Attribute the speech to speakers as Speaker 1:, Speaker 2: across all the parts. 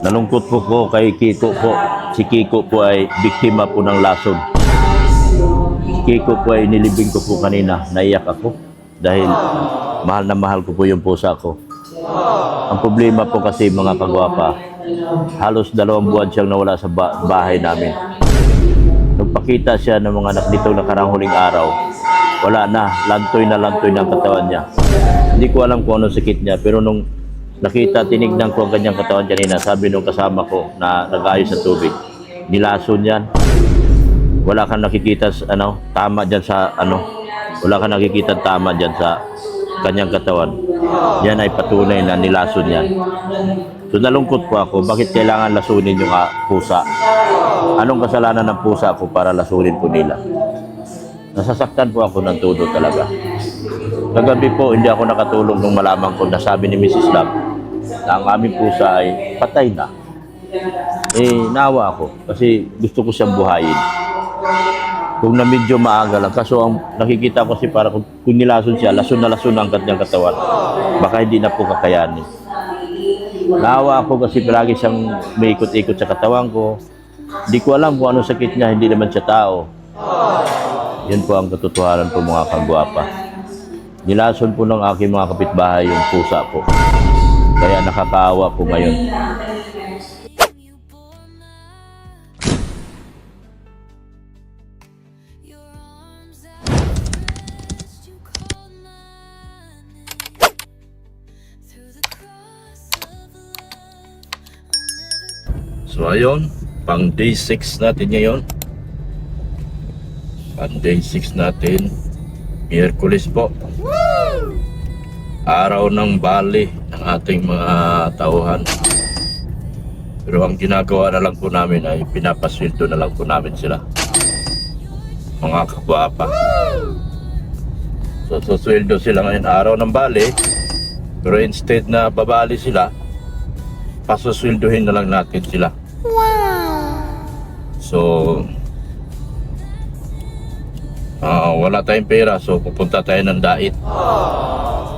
Speaker 1: Nalungkot po ko kay Kiko po. Si Kiko po ay biktima po ng lason. Si Kiko po ay nilibing ko po kanina. Naiyak ako dahil mahal na mahal ko po yung pusa ko. Ang problema po kasi mga kagwapa, halos 2 buwan siyang nawala sa bahay namin. Nagpakita siya ng mga anak dito nakarang huling araw. Wala na lantoy ng katawan niya. Hindi ko alam kung ano sakit niya, pero nung nakita, tinignan ko ang kanyang katawan kanina, sabi nung kasama ko na nag-ayos sa tubig, nilason yan. Wala kang nakikita tama dyan sa wala kang nakikita tama dyan sa kanyang katawan. Yan ay patunay na nilason yan. So nalungkot po ako, bakit kailangan lasunin yung pusa? Anong kasalanan ng pusa ko para lasunin po nila? Nasasaktan po ako ng todo talaga. Kagabi po, hindi ako nakatulog nung malaman ko na sabi ni Mrs. Love na ang aming pusa ay patay na. Naawa ako kasi gusto ko siyang buhayin. Kung na medyo maaga lang. Kaso ang nakikita ko kasi para kung nilason siya, lason na lason ang kanyang katawan. Baka hindi na po kakayanin. Naawa ako kasi palagi siyang may ikot-ikot sa katawan ko. Hindi ko alam kung ano sakit niya, hindi naman siya tao. Yan po ang katotohanan po mga kagwapa. Nilason po ng aking mga kapitbahay yung pusa po. Kaya nakakaawa po ngayon. So ayun, pang day 6 natin ngayon. Pang day 6 natin, Miyerkules po. Araw ng bali ng ating mga tauhan. Pero ang ginagawa na lang po namin ay pinapasweldo na lang po namin sila. Mga kagwapa. So susweldo sila ngayon araw ng bali. Pero instead na babali sila, pasusweldohin na lang natin sila. So wala tayong pera, so pupunta tayo ng dait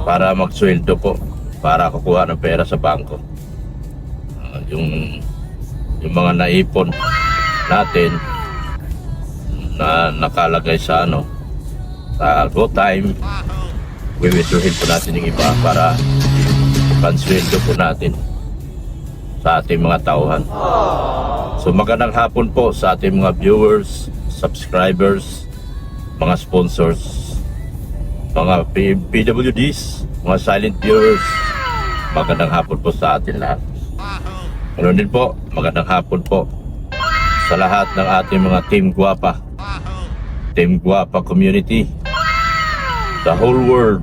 Speaker 1: para magsweldo po, para kukuha ng pera sa bangko. Yung mga naipon natin na nakalagay sa sa GoTime, wiwithdraw po natin yung iba para pansweldo po natin sa ating mga tauhan. So magandang hapon po sa ating mga viewers, subscribers, mga sponsors, mga PWDs, mga silent viewers. Magandang hapon po sa atin lahat. Ano din po, magandang hapon po sa lahat ng ating mga Team Guapa community, the whole world,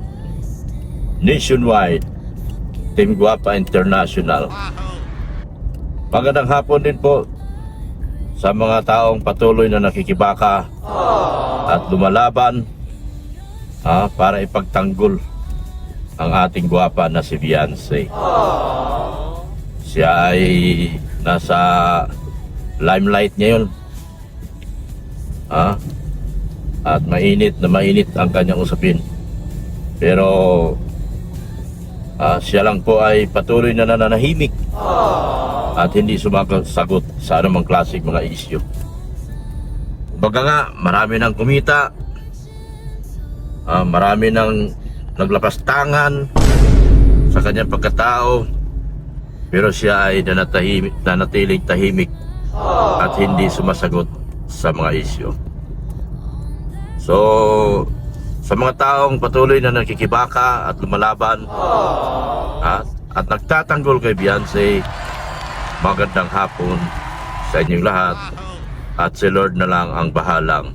Speaker 1: nationwide, Team Guapa International. Magandang hapon din po sa mga taong patuloy na nakikibaka at lumalaban para ipagtanggol ang ating guwapa na si Beyonce. Siya ay nasa limelight ngayon. At mainit ang kanyang usapin. Pero siya lang po ay patuloy na nananahimik at hindi sumasagot sa anumang klaseng mga isyu. Kumbaga nga, marami nang kumita, marami nang naglapas tangan sa kanyang pagkatao, pero siya ay nanatiling tahimik at hindi sumasagot sa mga isyu. So, sa mga taong patuloy na nakikibaka at lumalaban at nagtatanggol kay Beyonce, magandang hapon sa inyong lahat. At si Lord na lang ang bahalang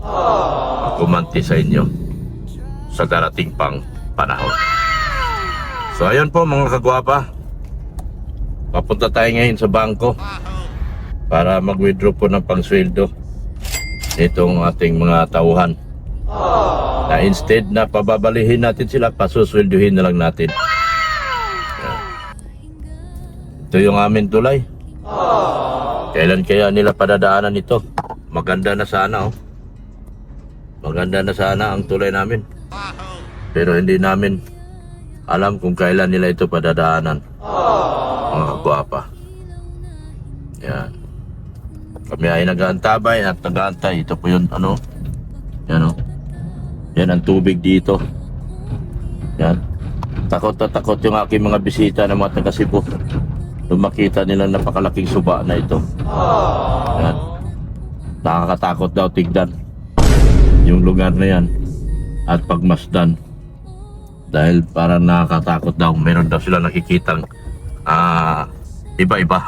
Speaker 1: kumanti sa inyo sa darating pang panahon. So ayun po mga kagwapa, papunta tayo ngayon sa bangko para mag-withdraw po ng pangsweldo nitong ating mga tauhan. Na instead na pababalihin natin sila, pasusweldohin na lang natin. Ito yung amin tulay. Kailan kaya nila padadaanan ito? Maganda na sana Maganda na sana ang tulay namin. Pero hindi namin alam kung kailan nila ito padadaanan. Mga guwapa. Yan. Kami ay nag-aantabay at nag-aantay. Ito po yun, ano? Yan, oh. Yan ang tubig dito. Yan. Takot na takot yung aking mga bisita ng mga taga Cebu. Nung makita nila napakalaking suba na ito. Yan. Nakakatakot daw tignan yung lugar na yan at pagmasdan. Dahil parang nakakatakot daw. Meron daw sila nakikitang iba-iba.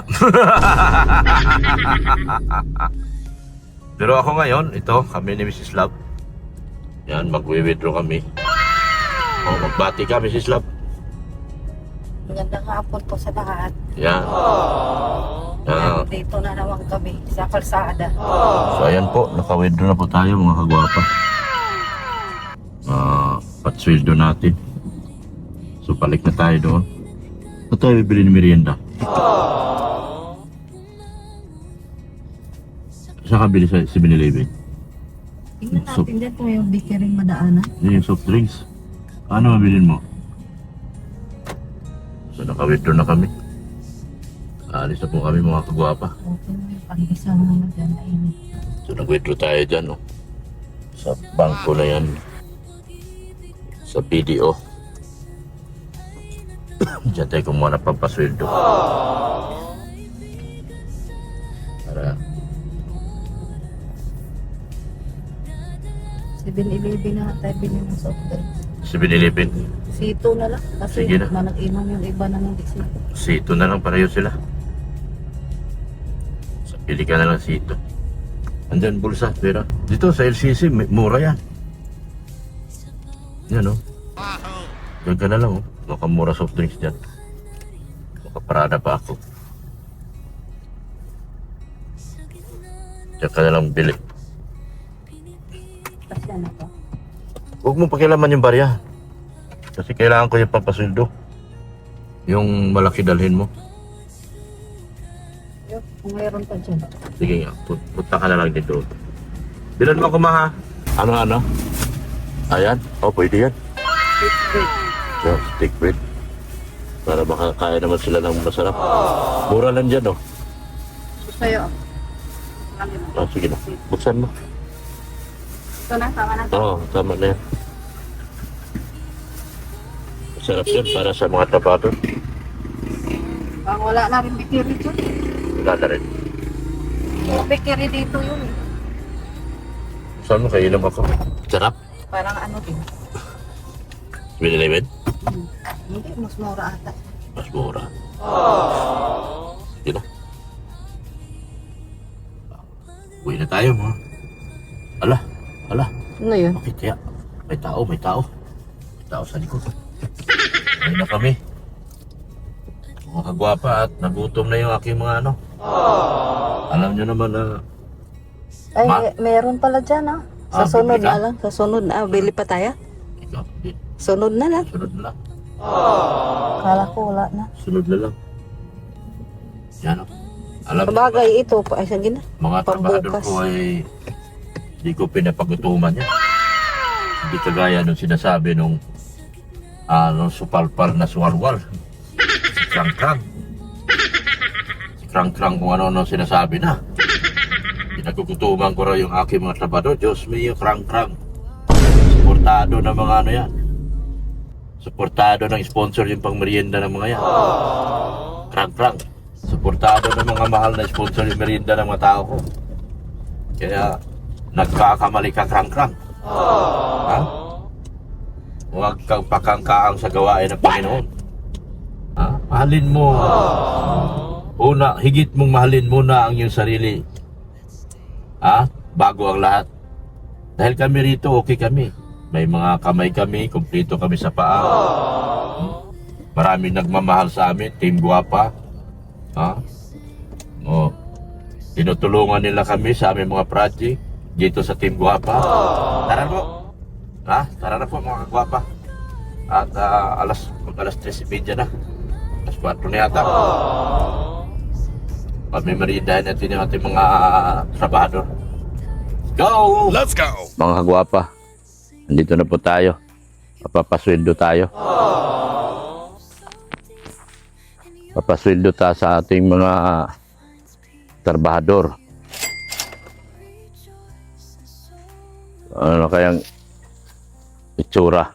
Speaker 1: Pero ako ngayon, ito, kami ni Mrs. Love. Yan, mag-withdraw kami. O, magbati ka, Mrs. Love.
Speaker 2: Magandang hapon po sa lahat.
Speaker 1: Yan.
Speaker 2: Dito na naman kami sa kalsada.
Speaker 1: So, ayan po, naka-withdraw na po tayo mga kagwapa. Patsweldo natin. So, balik na tayo doon. Ito tayo bibili ni merienda. Saan ka bili sa 7-Eleven?
Speaker 2: Tingnan natin dyan kung yung bikering madaanan.
Speaker 1: Yung soft drinks. Ano mabilin mo? So, naka-withdraw na kami. Alis na po kami mga kagwapa.
Speaker 2: Okay, yung pag-isa naman dyan na init.
Speaker 1: So, nag-withdraw tayo dyan, no? Sa bangko na yan. Sa PDO. Diyan tayo kumuha ng pampasweldo. Para
Speaker 2: 7-Eleven na tayo bilhin ng soft drinks.
Speaker 1: 7-Eleven.
Speaker 2: Sito na lang. Kasi
Speaker 1: Sige na.
Speaker 2: manag-inom yung iba na ng sito.
Speaker 1: Sito na lang, pareho sila. So, pili ka na lang sito. Andyan, bulsa, pera. Dito sa LCC, mura yan. Yan, oh. Diyan ka na lang, oh. Makamura soft drinks dyan. Makaparada pa ako. Diyan ka na lang bili.
Speaker 2: Pasya na to.
Speaker 1: Huwag mo pakialaman yung barya. Kasi kailangan ko yung pampasweldo. Yung malaki dalhin mo.
Speaker 2: Yun, kung mayroon pa dyan.
Speaker 1: Sige nga, punta ka na lang dito. Bilan mo ako, ma, ha? Ano? Ayan. Oh, pwede yan. Yeah, stick bread. Para makakaya naman sila ng masarap. Mura lang dyan, oh.
Speaker 2: Sa'yo.
Speaker 1: Sige na. Buksan mo.
Speaker 2: Ito na, tama na to.
Speaker 1: Oo, tama na yan. Masarap yan para sa mga trabador.
Speaker 2: Wala na rin bikiri dyan.
Speaker 1: Wala na rin.
Speaker 2: Yung bikiri dito yun eh.
Speaker 1: Saan mo? Kainom ako. Sarap.
Speaker 2: Parang ano din.
Speaker 1: 7-Eleven?
Speaker 2: Hindi, mas mura ata.
Speaker 1: Mas mura. Sige na. Uwi na tayo, mo. Ala.
Speaker 2: Ano yun?
Speaker 1: Bakit kaya? May tao. May tao sa likod. Uwi na kami. Mga kagwapa at nagutom na yung aking mga ano. Alam nyo naman na
Speaker 2: Ay,
Speaker 1: Ma?
Speaker 2: meron pala dyan ah. Sa sunod
Speaker 1: bibili ka?
Speaker 2: na lang. Sa sunod na. Bili pa tayo?
Speaker 1: ikaw,
Speaker 2: Sunod na lang.
Speaker 1: sunod na lang.
Speaker 2: Kala ko wala na.
Speaker 1: Sunod na lang. Yan o. Alam nyo ba,
Speaker 2: Sabagay ito. Ay, sige na.
Speaker 1: mga trabador
Speaker 2: pambukas.
Speaker 1: ko ay hindi ko pinapagutuman yan. Hindi kagaya nung sinasabi nung supalpal na suwalwal. Si Krang-Krang. Si Krang-Krang kung ano sinasabi na. Pinagugutuman ko raw yung aking mga trabador. Diyos mio, Krang-Krang. Suportado ng mga ano yan. Suportado ng sponsor yung pang merienda ng mga yan. Krang-Krang. Suportado ng mga mahal na sponsor yung merienda ng mga tao ko. Kaya nagkakamali ka, Krang-Krang. Ha? Huwag kang pakangkaang sa gawain ng Panginoon. Ha? Mahalin mo. Higit mong mahalin muna ang iyong sarili. Ha? Bago ang lahat. Dahil kami rito, okay kami. May mga kamay kami, kumpleto kami sa paa. Maraming nagmamahal sa amin, Team Guapa. Ha? O, tinutulungan nila kami sa aming mga project dito sa Team Guapa. Tara po. Ha? Tara na po mga kagwapa. At alas 3:30 na. Alas 4 na yata. Pamimeridahin natin yung ating mga trabador. Go!
Speaker 3: Let's go!
Speaker 1: Mga kagwapa, nandito na po tayo. Papapasweldo tayo. Papasweldo tayo sa ating mga trabahador. Ano kayang itsura?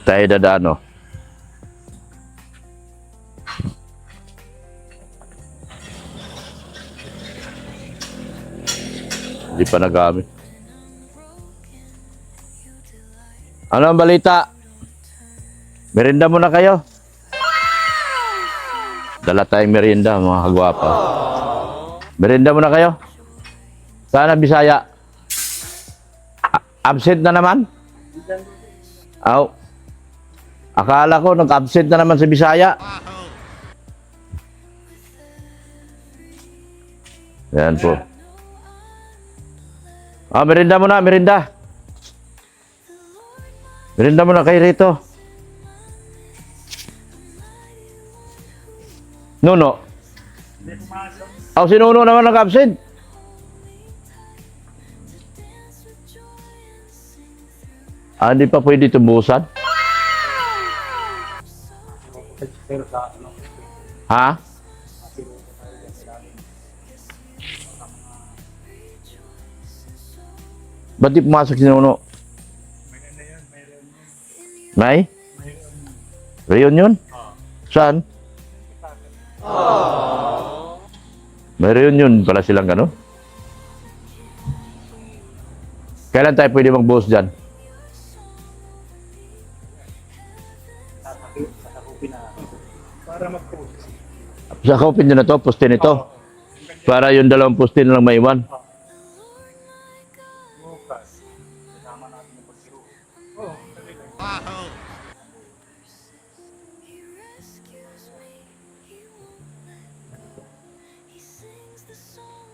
Speaker 1: Tayo dadaan, no? Hindi pa nagamit. Ano ang balita? Merienda muna kayo. Dala tayong merienda, mga kagwapa. Merienda muna kayo. Sana Bisaya. Absent na naman? Aw. Akala ko nag-absent na naman sa Bisaya. Yan po. Merienda muna, merienda. Merienda muna kayo rito. Nuno. Si Nuno naman nag-absent. Hindi pa pwede tubusan? Ha? Ba't di pumasok si Nuno? May? Reunion? Saan? May reunion pala silang gano'n? Kailan tayo pwede mag-boss dyan?
Speaker 3: Para mag-post.
Speaker 1: Sa kaupin nyo na to, poste nito. Para yung dalawang poste na lang maiwan.
Speaker 3: Bukas. Kasama natin yung pag-iro. Oo, dali lang.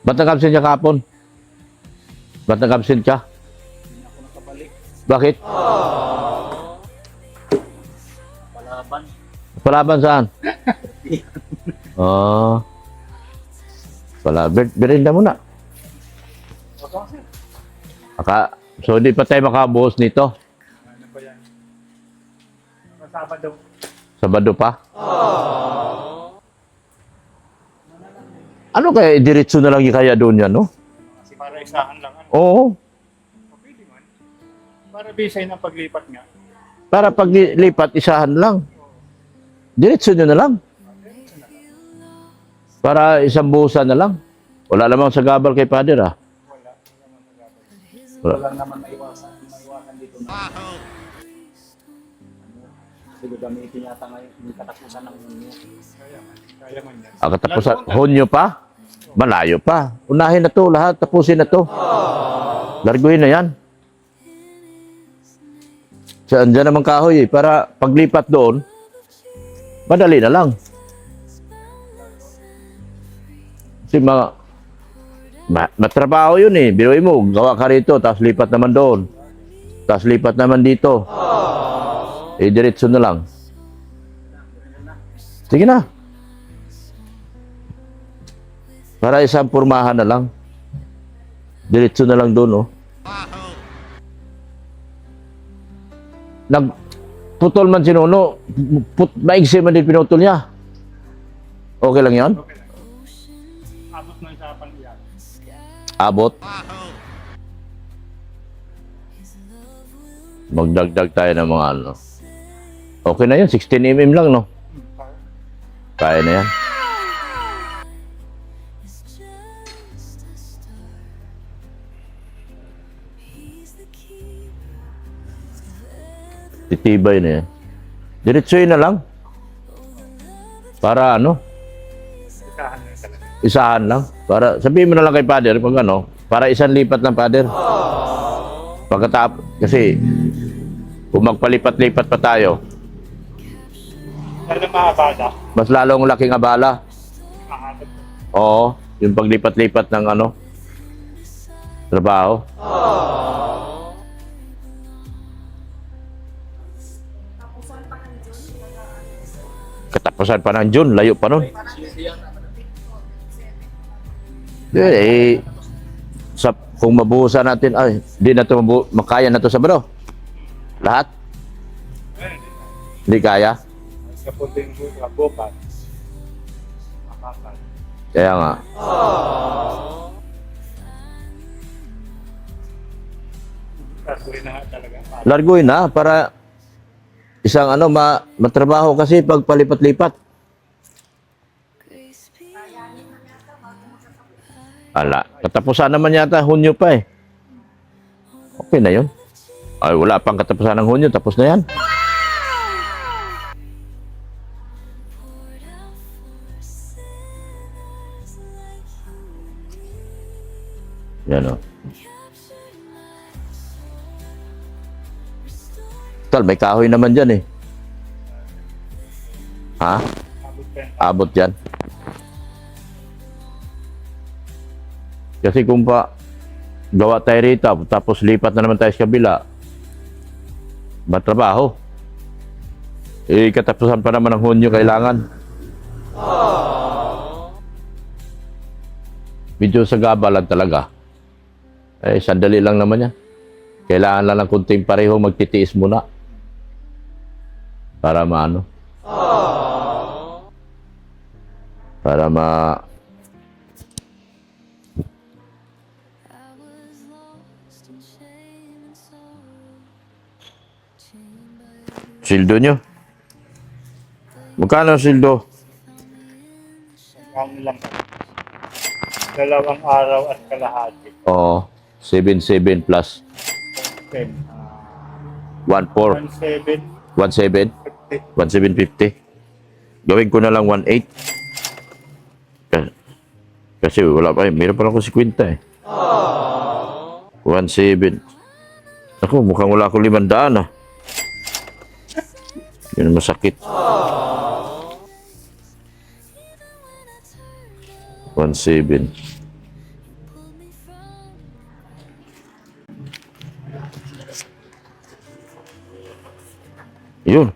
Speaker 1: Ba't nag-absent ka kahapon? Ba't nag-absent ka?
Speaker 3: Hindi ako nakabalik.
Speaker 1: Bakit?
Speaker 3: Palaban.
Speaker 1: Palaban saan? Merienda muna.
Speaker 3: Okay, sir.
Speaker 1: So di pa tayo makabuhos nito.
Speaker 3: Ano ba yan? Sabado.
Speaker 1: Sabado pa? Ano kaya, diretso na lang yung kaya doon yan, no?
Speaker 3: Kasi para isahan lang. Ano?
Speaker 1: Oo.
Speaker 3: Pwede man. Para bisay ng paglipat nga.
Speaker 1: Para paglipat, isahan lang. Diretso nyo na lang. Para isang buhusan na lang. Wala namang sagabal kay Father, ah.
Speaker 3: Wala. Wala naman magagawa.
Speaker 1: Wala.
Speaker 3: Wala naman maiwasan. Maiwasan dito na. Kasi gagamitin yata ngayon yung katapusan ng Hunyo. Kaya man. Kaya man yan.
Speaker 1: Ang katapusan, Hunyo pa? Malayo pa. Unahin na to, lahat. Tapusin na to. Larguhin na yan. Saan dyan naman kahoy, eh. Para paglipat doon, madali na lang. Kasi matrabaho yun eh. Biruin mo, gawa ka rito, tapos lipat naman doon. Tapos lipat naman dito. Diretso na lang. Sige na. Para isang pormahan na lang. Diretso na lang doon, oh. Nagputol man si Nuno, maigsi man din pinutol niya. Okay lang yan?
Speaker 3: Okay lang. Abot ng usapan yan.
Speaker 1: Abot. Magdagdag tayo ng mga ano. Okay na yan, 16 mm lang, no? Kaya na yan. Titibay na yan. Diretsuhin na lang. Para ano?
Speaker 3: Isahan lang talaga.
Speaker 1: Isahan lang. Para, sabihin mo na lang kay Father, pag ano, para isang lipat ng Father. Pagkatapos, kasi, kung magpalipat-lipat pa tayo,
Speaker 3: Lalo maabala.
Speaker 1: mas lalong laking abala.
Speaker 3: Mahabot.
Speaker 1: Oo, yung paglipat-lipat ng ano, trabaho. Katapusan pa ng June, layo pa nun. Kung mabuhusan natin, ay, di na ito makaya na ito sa bro. Lahat? Hindi kaya?
Speaker 3: Kapunta yung bukas. Makakal.
Speaker 1: Kaya nga.
Speaker 3: Kasuhin na nga talaga.
Speaker 1: Largoy na para isang matrabaho kasi pag palipat-lipat. Ala, katapusan naman yata Hunyo pa eh. Okay na yun. Ay, wala pang katapusan ng Hunyo, tapos na yan. Yan o. Tal, may kahoy naman dyan eh. Ha? Abot yan. Kasi kung pa gawa tayo rito, tapos lipat na naman tayo sa kabila, matrabaho. Eh, katapusan pa naman ng Hunyo kailangan. Medyo sa gabalan talaga. Eh, sandali lang naman yan. Kailangan lang ng kunting pareho magtitiis muna. Para maano. Para sildo nyo. Magkano ang sildo?
Speaker 3: Ano lang. 2 araw at kalahati.
Speaker 1: Oo. 7-7 plus
Speaker 3: 10.
Speaker 1: 1-4.
Speaker 3: 1,750.
Speaker 1: 1-7. 1,750. Gawin ko na lang 1,8. Kasi wala pa eh. Meron pa lang ako 50 eh. 1,7. Ako, mukhang wala akong 500 ah. Yun masakit. 1,7. Yun.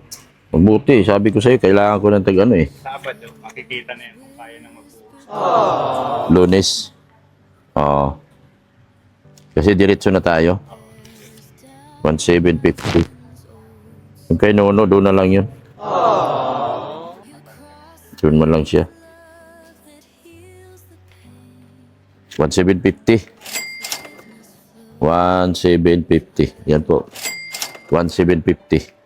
Speaker 1: Mabuti. Sabi ko sa'yo, kailangan ko ng tag-ano eh.
Speaker 3: Sabado, makikita na yan kung kaya na magbuo.
Speaker 1: Lunes. Oo. Kasi diretso na tayo. 1,750. Yung kay Nono, doon na lang yun. Doon man lang siya. 1,750. 1,750. Yan po. 1,750.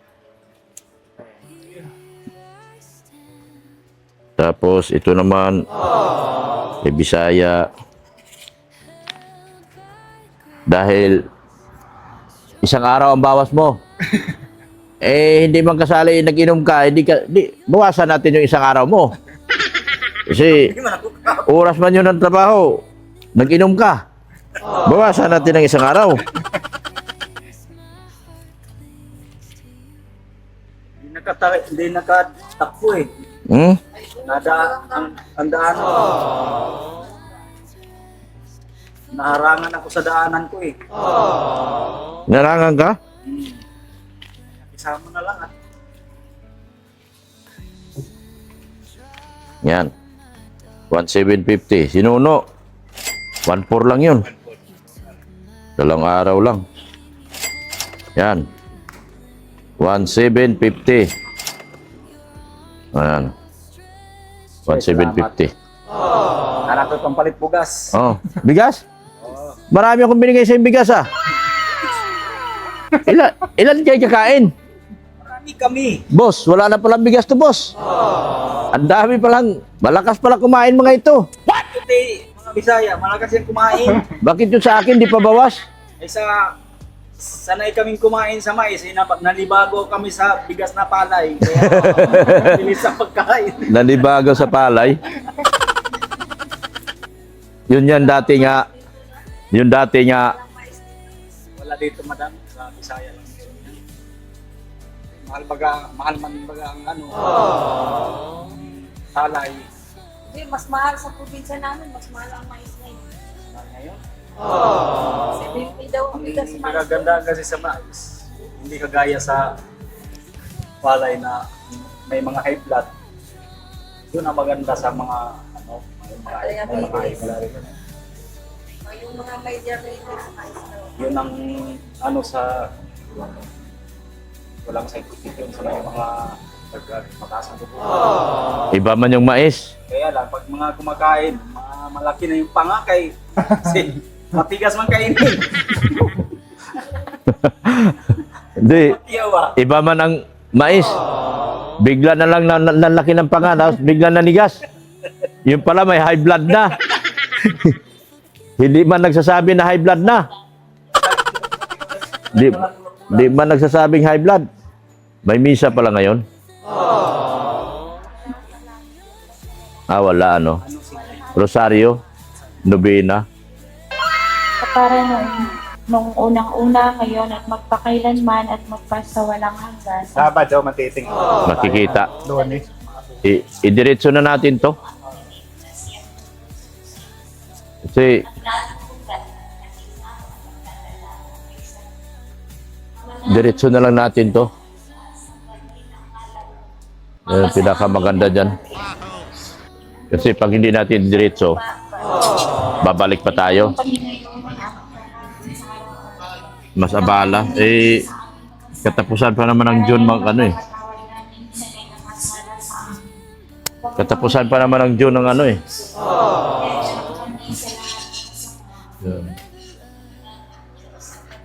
Speaker 1: Tapos, ito naman, kay Bisaya. Dahil, isang araw ang bawas mo. Eh, hindi man kasali, nag-inom ka, bawasan natin yung isang araw mo. Kasi, oras man yun ng trabaho, nag-inom ka. Bawasan natin ang isang araw.
Speaker 3: Hindi nakatakbo eh.
Speaker 1: Hmm?
Speaker 3: Ang daan. Naharangan ako sa daanan ko eh.
Speaker 1: Narangan ka?
Speaker 3: Isama na lang ah.
Speaker 1: Yan. 1,750. Sinuno. 1,4 lang yun. 2 araw lang. Yan. 1,750. Ayan. 1,750.
Speaker 3: Anak ko pampalit bugas.
Speaker 1: Oh, bigas? Marami akong binigay sa bigas ah. Ilan kayo kakain?
Speaker 3: Marami kami.
Speaker 1: Boss, wala na palang bigas to, boss. Ang dami palang, malakas pala kumain mga ito.
Speaker 3: Kuti, mga Bisaya, malakas yan kumain.
Speaker 1: Bakit yung sa akin di pa bawas?
Speaker 3: Ay sanay kaming kumain sa mais, nalibago kami sa bigas na palay. Kaya bilis sa pagkain.
Speaker 1: Nanibago sa palay. Yun dati nga. Yun dati nga.
Speaker 3: Wala dito madam, sa Bisaya lang. Mahal man baga ang ano. Palay.
Speaker 2: Hindi, mas mahal sa probinsya namin, mas mahal ang mais ngayon.
Speaker 3: Ngayon.
Speaker 2: 70 daw ang bigas
Speaker 3: Ang
Speaker 2: mais.
Speaker 3: magaganda kasi sa mais, hindi kagaya sa palay na may mga high blood. Yun ang maganda sa mga high blood.
Speaker 2: Yung mga may diabetes, mais daw.
Speaker 3: Yun ang walang scientific yun sa mga mataas ang dugo.
Speaker 1: Iba man yung mais.
Speaker 3: Kaya lang, pag mga kumakain, malaki na yung panga kay kasi matigas man kainin.
Speaker 1: Hindi,
Speaker 3: Yawa.
Speaker 1: iba man ang mais. Bigla na lang nalaki ng panga, tapos bigla nanigas. Yung pala may high blood na. Hindi man nagsasabi na high blood na. Di man nagsasabing high blood. May misa pala ngayon. Wala ano. Rosario, Novena.
Speaker 4: Para nung unang-una ngayon at magpakailanman at magpasawalang hanggan.
Speaker 3: Sabado, matiting.
Speaker 1: Makikita.
Speaker 3: Doon
Speaker 1: Idiretso na natin to. Kasi diretso na lang natin to. Yan ang pinakamaganda dyan. Kasi pag hindi natin diretso, babalik pa tayo. Mas abala. Katapusan pa naman ng June ano eh. Katapusan pa naman ng June ng ano eh. Yan.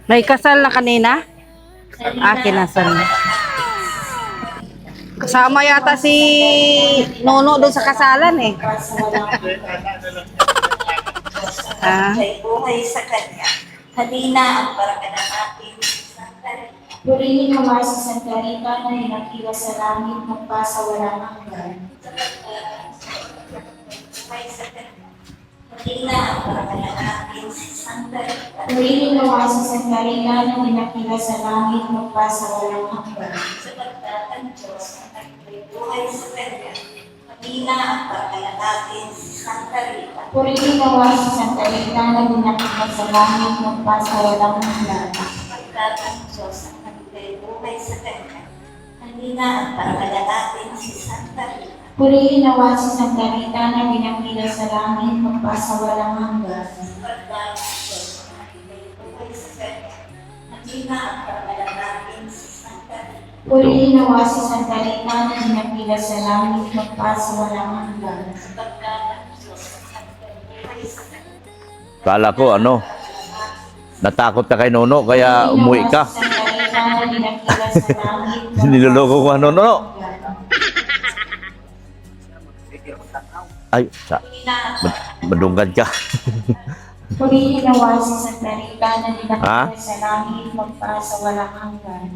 Speaker 2: May kasal na kanina? Kinasal na. Kasama yata si Nono doon sa kasalan eh.
Speaker 5: Buhay sa kanya. Halina ang paraganan natin.
Speaker 4: Purihin naman sa Santa Rita na ninakila sa langit magpasawalang hanggan.
Speaker 5: Buhay sa kanya. Halina ang paraganan natin.
Speaker 4: Purihin naman sa Santa Rita na ninakila sa langit magpasawalang hanggan.
Speaker 5: Sapagkat ang Diyos ang buhay sa kanya. Halina ang paraganan natin. Santa Rita.
Speaker 4: Purihin naman sa Santa Rita na ninakila sa langit magpasawalang hanggan.
Speaker 5: Sapagkat ang Diyos ang buhay sa kanya. Halina ang paraganan natin si Santa Rita.
Speaker 4: Purihin naman sa Santa Rita na ninakila sa langit magpasawalang hanggan.
Speaker 5: Sapagkat ang Diyos ang buhay sa kanya. Halina ang paraganan natin si Santa Rita.
Speaker 4: Purihin naman sa Santa Rita na ninakila sa langit magpasawalang hanggan.
Speaker 5: Sapagkat ang Diyos ang buhay sa kanya.
Speaker 1: Kala ko ano, natakot ka kay Nono kaya umuwi ka.
Speaker 4: Santa Rita na ninakila sa langit
Speaker 1: Niloloko ko ano, Nono. Ay, madunggan ka.
Speaker 4: Purihin naman sa Santa Rita na ninakila
Speaker 1: Ha?
Speaker 4: sa langit magpasawalang hanggan.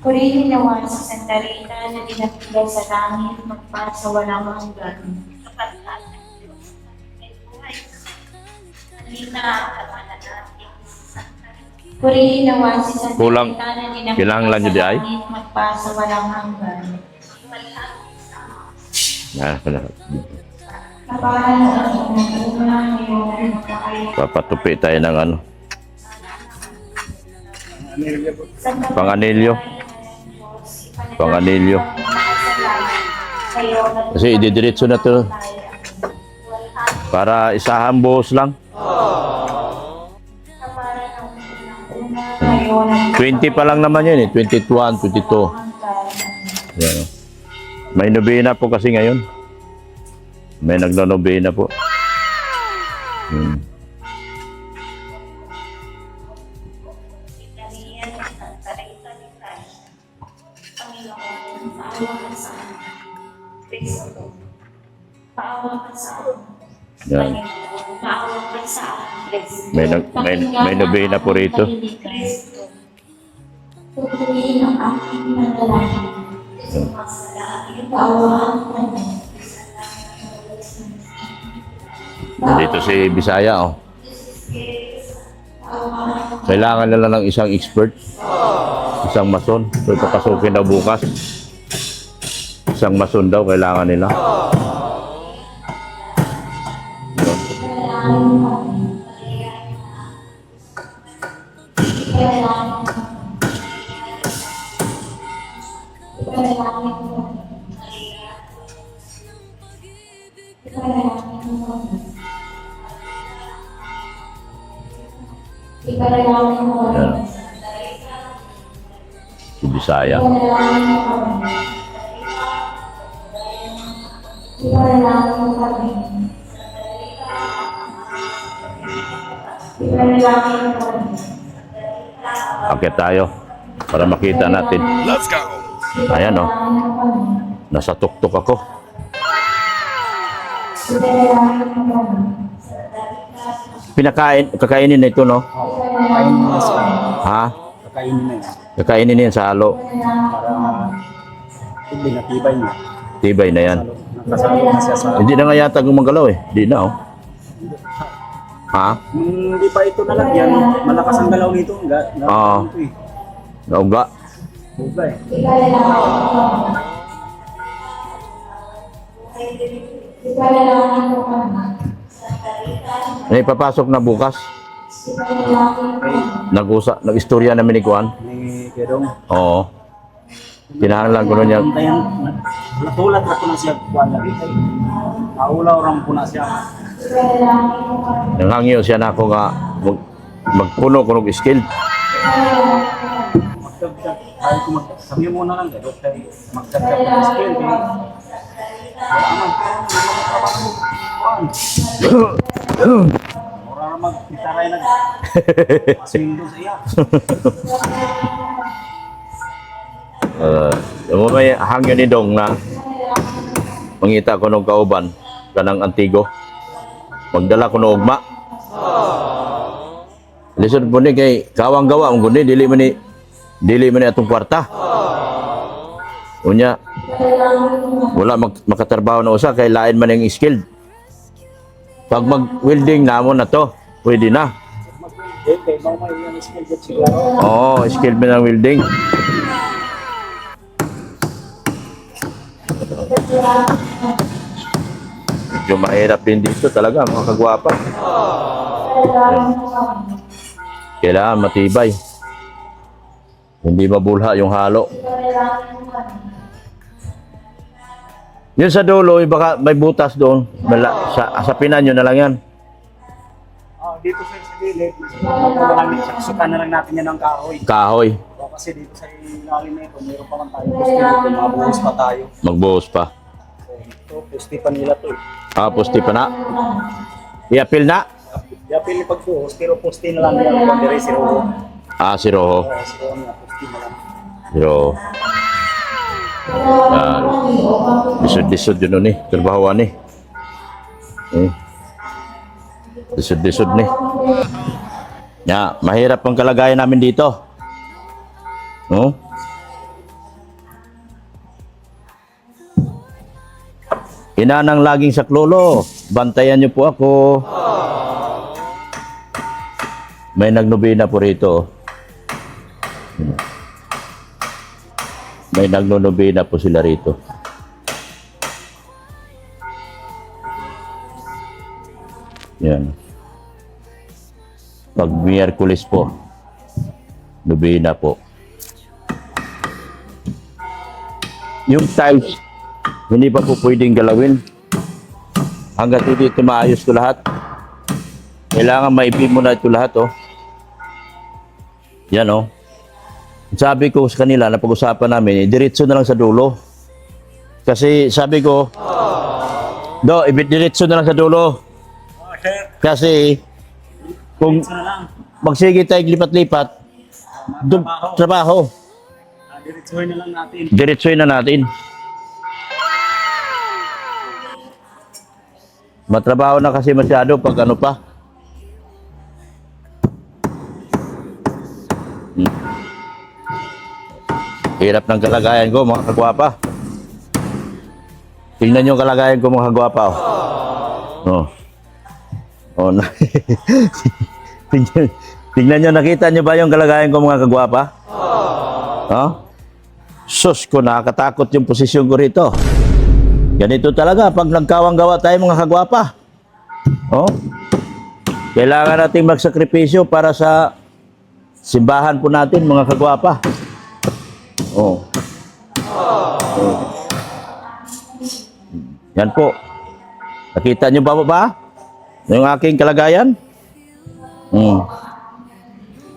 Speaker 4: Purihin naman sa Santa Rita na ninakila sa langit magpasawalang hanggan. Purihin naman sa Santa
Speaker 1: Kulang.
Speaker 4: Rita na ninakila
Speaker 1: Kinahanglan
Speaker 4: sa
Speaker 1: nyo di ay?
Speaker 4: langit magpasawalang hanggan. Kapahan ng una ngayon magpakailanman.
Speaker 1: Papatupi tayo ng ano. Panganilyo. Panganilyo. Kasi ididiretso na to. Para isahan buhos lang. 20 pa lang naman yun eh. 21, 22. Yan. May nobena po kasi ngayon. May nagno-nobena po. Yan. May nobena po rito.
Speaker 4: Purihin ang aking manalangin. Paawahan ka na.
Speaker 1: Dito si Bisaya, oh. Kailangan nila ng isang expert. Isang mason. So, papasukin daw bukas. Isang mason daw kailangan nila.
Speaker 4: Ipanalangin mo kami.
Speaker 1: Yan. Si Bisaya.
Speaker 4: Ipanalangin mo kami. Ipanalangin mo kami. Ipanalangin mo kami.
Speaker 1: Akit tayo para makita natin. Ayan o.
Speaker 4: Ipanalangin mo kami.
Speaker 1: Nasa tuktok ako.
Speaker 4: Ipanalangin mo kami.
Speaker 1: Kakainin na ito, no?
Speaker 3: Kakainin na sa
Speaker 1: Ha?
Speaker 3: kakainin na yan.
Speaker 1: Kakainin na yan sa halo.
Speaker 3: Para hindi natibay niya.
Speaker 1: Tibay na yan.
Speaker 3: Nakasalo na siya sa...
Speaker 1: Hindi na nga yata gumagalaw eh. Hindi na, oh. Ha?
Speaker 3: Hindi pa ito nalagyan, malakas ang galaw nito.
Speaker 1: Oo. Nauga.
Speaker 3: Buga eh.
Speaker 4: Ipanalangin mo kami.
Speaker 1: May papasok na bukas.
Speaker 4: Ipanalangin mo kami.
Speaker 1: Nag-istorya namin ni Kuan.
Speaker 3: Ni Kedong.
Speaker 1: Oo. Tinahalan ko nun niya.
Speaker 3: Tayan, natulat ako na siya kuwan lagi kay. Naulaw rang po na siya.
Speaker 4: Ipanalangin mo kami.
Speaker 1: Nanghangyo siya na ako nga magpuno ko ng skill.
Speaker 3: Magdagdag. Ay ko sabi mo na lang gado kay magdagdag ng skill kay. Wala man trabaho. Kuwan. Mura ra magpitaray na. Masindo sa iya.
Speaker 1: May hangyo ni Dong na mangita ko ng kauban kanang antigo. Magdala ko ng ugma. Lisod po ni kay kawang gawa ang guni dili man ni atong kwarta. Unya wala makatrabaho na usa kay lain man yung skilled. Pag mag-welding namon na to, pwede na.
Speaker 3: Kay mao may yung skill jet siguro.
Speaker 1: Oo, skilled man ang welding. Medyo mahirap din dito talaga mga kagwapa. Kailangan matibay. Hindi mabulha yung halo. Yun sa dulo, baka may butas doon. Asapinan nyo na lang yan.
Speaker 3: Dito sa gilid, namin sukan na lang natin yan ng kahoy.
Speaker 1: Kahoy.
Speaker 3: Kasi dito sa ilalim na ito, meron pa man tayo. Gusto dito, mabuhos pa tayo.
Speaker 1: Magbuhos pa.
Speaker 3: Ito, pusti pa nila to.
Speaker 1: Pusti pa na. I-appeal na.
Speaker 3: Yapil ni pagbuhos, pero pusti na lang nila. Kung dire si Roho.
Speaker 1: Si Roho.
Speaker 3: Si Roho niya, pusti na lang.
Speaker 1: Pero, disod-disod yun nun eh. Trabahoan eh. Disod-disod ni. Mahirap ang kalagayan namin dito. No? Inanang laging saklolo. Bantayan niyo po ako. May nagnobina po rito. May nagnonobina po sila rito. Yan. Pag Miyerkules po, nobina po. Yung tiles, hindi pa po pwedeng galawin. Hanggat hindi ito maayos ko lahat. Kailangan maipin mo na ito lahat, oh. Yan, oh. Sabi ko sa kanila na pag-usapan namin, diretso na lang sa dulo. Kasi sabi ko, diretso na lang sa dulo. Kasi kung magsige tayo lipat-lipat, trabaho.
Speaker 3: Diretsuhin na lang natin.
Speaker 1: Diretsuhin na natin. Matrabaho na kasi masyado pag ano pa. Hirap ng kalagayan ko, mga kagwapa. Tingnan yung kalagayan ko, mga kagwapa. Tingnan nyo, nakita nyo ba yung kalagayan ko, mga kagwapa? Sus ko, nakakatakot yung posisyon ko rito. Ganito talaga, pag nagkawang gawa tayo, mga kagwapa. Kailangan natin magsakripisyo para sa simbahan po natin, mga kagwapa. Yan po. Nakita nyo ba? Yung aking kalagayan?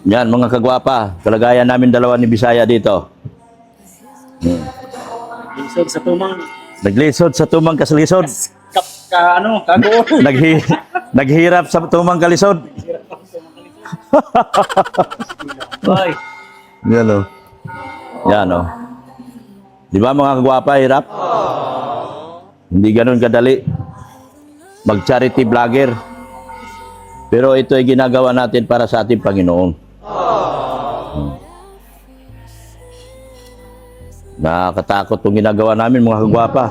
Speaker 1: Yan, mga kagwapa. Kalagayan namin dalawa ni Bisaya dito.
Speaker 3: Lisod sa tumang
Speaker 1: Naglisod sa tumang kaslisod.
Speaker 3: kagoon.
Speaker 1: Naghirap sa tumang kalisod.
Speaker 3: Ay,
Speaker 1: Yan o. Yan o. Di ba mga kagwapa, hirap? Hindi ganun kadali. Mag-charity vlogger. Pero ito ay ginagawa natin para sa ating Panginoon. Nakakatakot itong ginagawa namin mga kagwapa.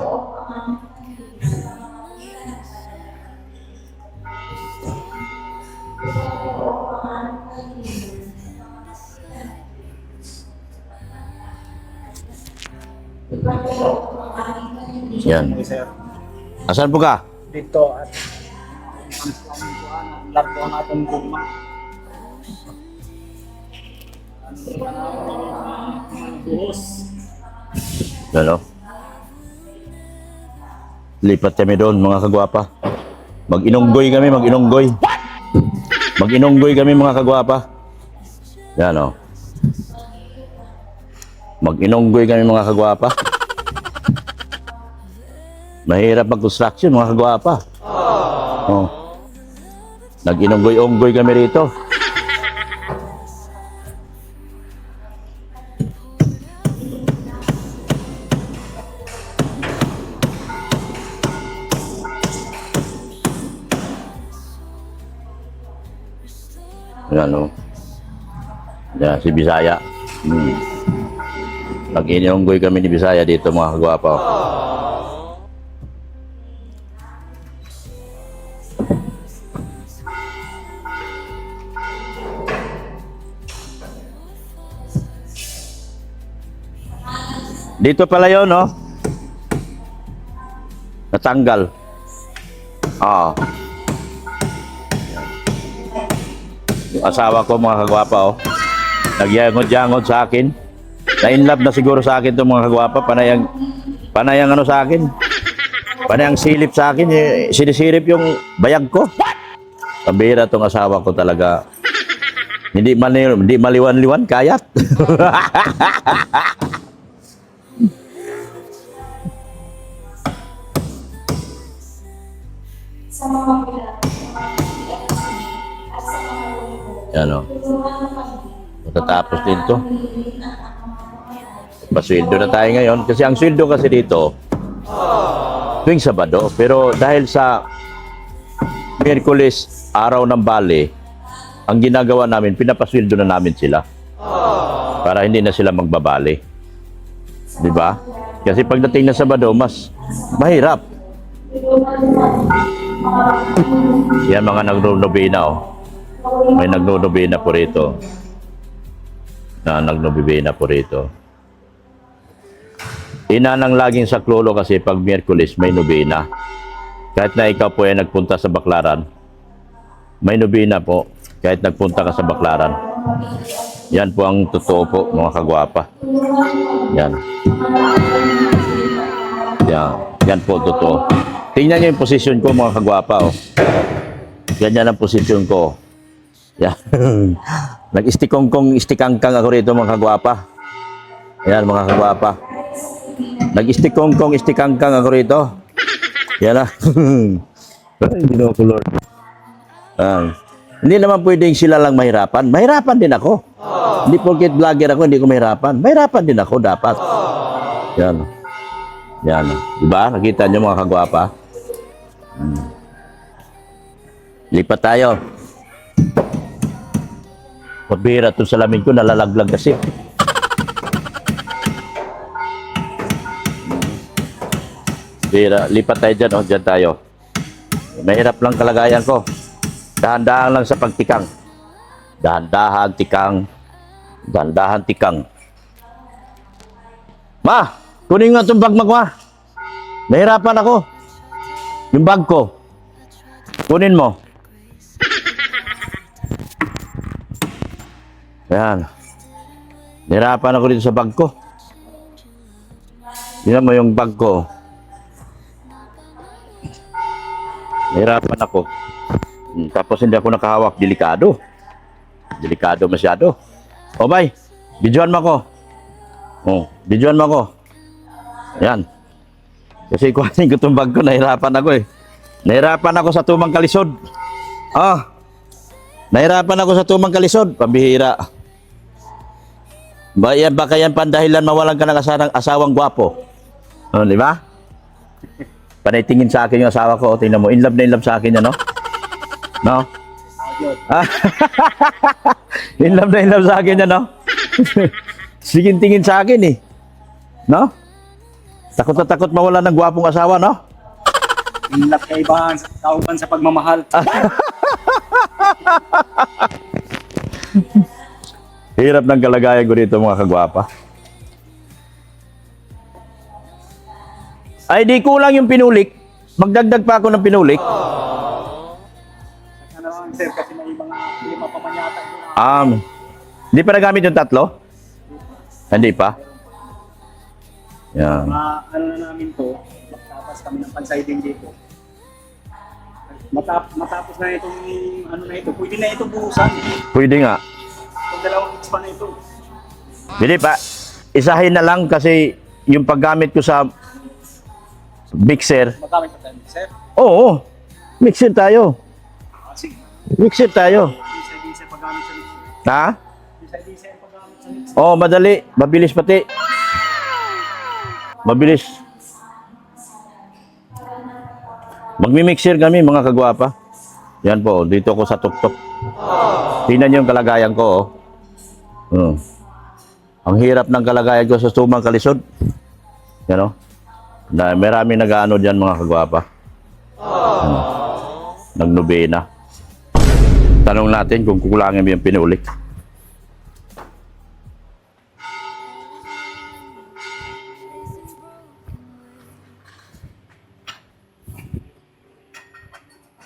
Speaker 1: Yan.
Speaker 3: sir.
Speaker 1: Asan po ka?
Speaker 3: Dito at largo ang atong gugma. Buhos.
Speaker 1: Ano? Lipat kami doon mga kagwapa. Mag-inunggoy kami, mag-inunggoy. Mag-inunggoy kami mga kagwapa. Yan o. Mag-inunggoy kami mga kagwapa. Mahirap mag-construction mga kagwapa. Oh. Nag-inunggoy-unggoy kami rito. Yan o. Yan, si Bisaya. Nag-inunggoy kami ni Bisaya dito mga kagwapa. Dito pala yun, no? Natanggal. Ah. Yung asawa ko, mga kagwapa, oh. Nagyangod-yangod sa akin. Na-inlove na siguro sa akin itong mga kagwapa. Panayang ano sa akin. Panayang silip sa akin. Sinisirip yung bayag ko. Pambira itong asawa ko talaga. Hindi maliwan-liwan, kayat.
Speaker 4: Sa mga bilang, at sa mga
Speaker 1: Yan, oh. Matatapos din to. Pasweldo na tayo ngayon. Kasi ang sweldo kasi dito, tuwing Sabado. Pero dahil sa Miyerkules, araw ng bale, ang ginagawa namin, pinapasweldo na namin sila. Para hindi na sila magbabali. Di ba? Kasi pagdating na Sabado, mas mahirap. Yan mga nagnonobena, oh. May nagnonobena po rito. Nagnonobena po rito. Ina ng laging saklolo kasi pag Miyerkules may nobena. Kahit na ikaw po ay nagpunta sa Baklaran, may nobena po kahit nagpunta ka sa Baklaran. Yan po ang totoo po mga kagwapa. Yan. Yan po totoo. Tingnan niyo yung posisyon ko mga kagwapa, oh. Ganyan ang posisyon ko. Yan. Nag-istikongkong-istikangkang ako rito mga kagwapa. Yan mga kagwapa. Nag-istikongkong-istikangkang ako rito. Yan na. Binokulor. Hindi naman pwedeng sila lang mahirapan. Mahirapan din ako. Hindi porket vlogger ako, hindi ko mahirapan. Mahirapan din ako dapat. Yan. Yan. Diba? Nakita niyo mga kagwapa? Lipat tayo. Pabira itong salamin ko, nalalaglag kasi. Bira, lipat tayo dyan, oh, dyan tayo. Mahirap lang kalagayan ko. Dahan-dahan lang sa pagtikang. Dahan-dahan, tikang. Dahan-dahan, tikang. Ma, kunin nga itong bag mo, ma. Nahirapan ako. Yung bag ko. Kunin mo. Ayan. Nahirapan ako dito sa bag ko. Tingnan mo yung bag ko. Nahirapan ako. Tapos hindi ako nakahawak. Delikado. Delikado masyado. O bay, videoan mo ako. Oh, videoan mo ako. Yan. Kasi kuhanin ko itong bag ko, nahirapan ako eh. Nahirapan ako sa tumang kalisod. Nahirapan ako sa tumang kalisod. Pambihira. Baka yan pandahilan mawalan ka ng asawang gwapo. Di ba? Panay tingin sa akin yung asawa ko. Tingnan mo, in love na in love sa akin yan, no? No? In love na in love sa akin yan, no? Sige tingin sa akin eh. No? Takot na takot mawala ng gwapong asawa, no?
Speaker 3: Inlap kaibahan, kauban sa pagmamahal.
Speaker 1: Hirap ng kalagayan ko dito mga kagwapa. Ay di kulang yung pinulik. Magdagdag pa ako ng pinulik.
Speaker 3: Ano lang sir, kasi may mga 5 pa man yata yun.
Speaker 1: Hindi pa nagamit yung 3? Hindi pa. Yan.
Speaker 3: Ano na namin to, magtapas kami ng pansiding dito. Matapos na itong ano na ito, pwede na ito buhusan.
Speaker 1: Pwede nga.
Speaker 3: Itong 2 weeks pa na ito.
Speaker 1: Hindi pa. Isahin na lang kasi yung paggamit ko sa mixer.
Speaker 3: Magamit pa tayo, sir.
Speaker 1: Oo. Mixer tayo.
Speaker 3: Sige.
Speaker 1: Mixer tayo.
Speaker 3: Isa-isa paggamit sa mixer.
Speaker 1: Ha?
Speaker 3: Isa-isa paggamit sa mixer.
Speaker 1: Oo, madali. Mabilis pati. Mabilis. Magmi-mixer kami mga kagwapa. Yan po, dito ako sa tuktok. Tingnan niyo yung kalagayan ko. Oh. Ang hirap ng kalagayan ko sa tumang kalisod. Yan o. Na, marami nag-ano dyan mga kagwapa. Nagnobena. Tanong natin kung kukulangin mo yung pinulik.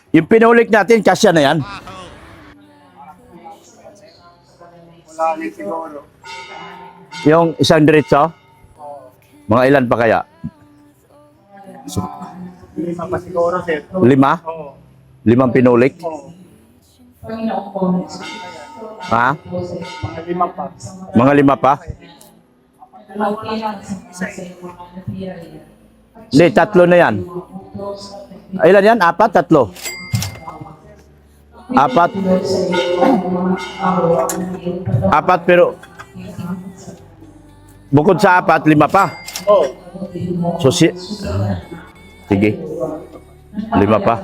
Speaker 1: Yung pinulik natin, kasya na yan.
Speaker 3: Wala rin siguro.
Speaker 1: Yung isang diretso, mga ilan pa kaya?
Speaker 3: 5 pa siguro, sir.
Speaker 1: 5?
Speaker 3: Oo.
Speaker 1: 5 pinulik?
Speaker 3: Oo.
Speaker 1: Ha?
Speaker 3: Mga 5 pa.
Speaker 1: Mga 5 pa? Hindi, 3 na yan. Ilan yan? 4? 3? 4? 4 pero bukod sa 4, 5 pa.
Speaker 3: Oo.
Speaker 1: So sige. 5 pa.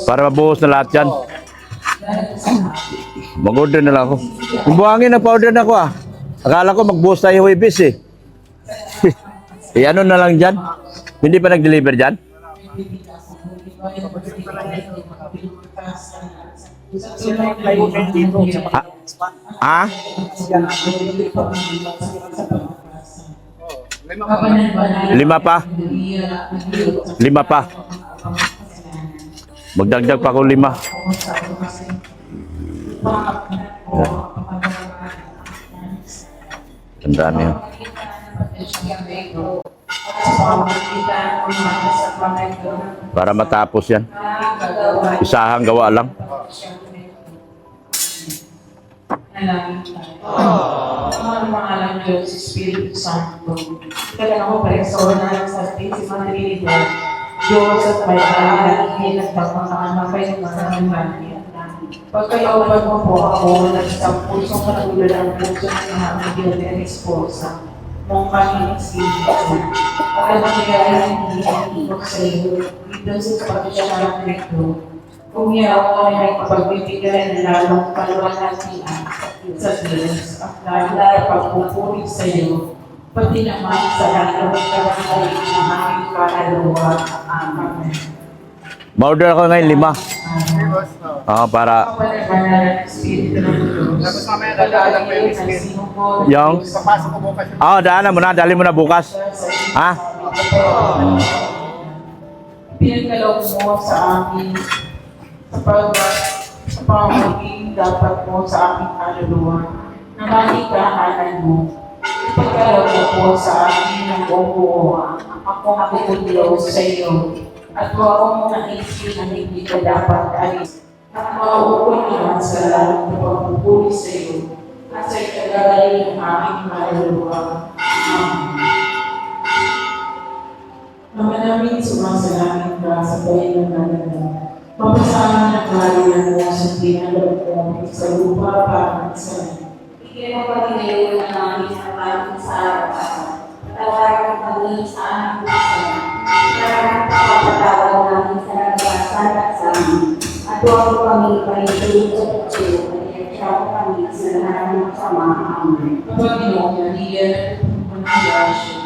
Speaker 1: Para mabuhos na lahat yan. Mag-order na lang ako. Yung buhangin, nagpa-order na ako ah. Akala ko magbuhos tayo Huwebes eh. Ano na lang dyan? Hindi pa nag-deliver dyan? Ah? 5 pa? 5 pa? Magdagdag pa ako 5. Ang dami yun. Para matapos yan. Isahang gawa lang.
Speaker 6: Ang pangalan ng Diyos, Espiritu Santo. Kaya ako personal sa Espiritu Trinidad, Diyos at may alalahin at pagmamahal kayo ng mga pagkayawan mo po ako ng isang pusong katulad ang puso ng aming Diyos at esposa mong kami Espiritu. At ang nangyayari hindi ang ibig sa iyo, dito sa pagkasyahan nito. Kung yaw ko ay pagbibigay ng lalong kaluwalhatian sa Diyos at lalong pagpupuri sa iyo, pati naman sa lalong kaluwalhatian ng aming kaluluwa. Amen.
Speaker 1: Ma-order ako ngayon 5. Para
Speaker 3: Tapos mamaya dadaanan ko yung biscuit.
Speaker 1: yung
Speaker 3: Papasok ko bukas yung
Speaker 1: daanan mo na, dali mo na bukas. Ha?
Speaker 6: Pinagalaw mo sa amin sa pamaging dapat mo sa aming kaluluwa na malikahanan mo. Ipagkalaw mo po sa amin ng buong ako nakukulyaw sa iyo at huwag mo naisip na hindi ka dapat alis. at mauupon naman sa langit na pagpupuli sa iyo at sa ikagagaling ng aking kaluluwa. Amen. Ama namin, sumasalangit ka sa bayan ng maganda. Papasahan ng kaharian mo sa pinaloob mo sa lupa para sa langit.
Speaker 5: Bigyan mo pag-ilayon na namin sa pagkain sa araw-araw. Patawarin mo kami sa aming kasalanan. Para kapapatawad namin sa nagkasala at sa amin. At huwag mo kami paligid sa pagsuyo. At mo kami sa lahat ng masama. Amen.
Speaker 6: Kapag Panginoon, naliyan ang grasya,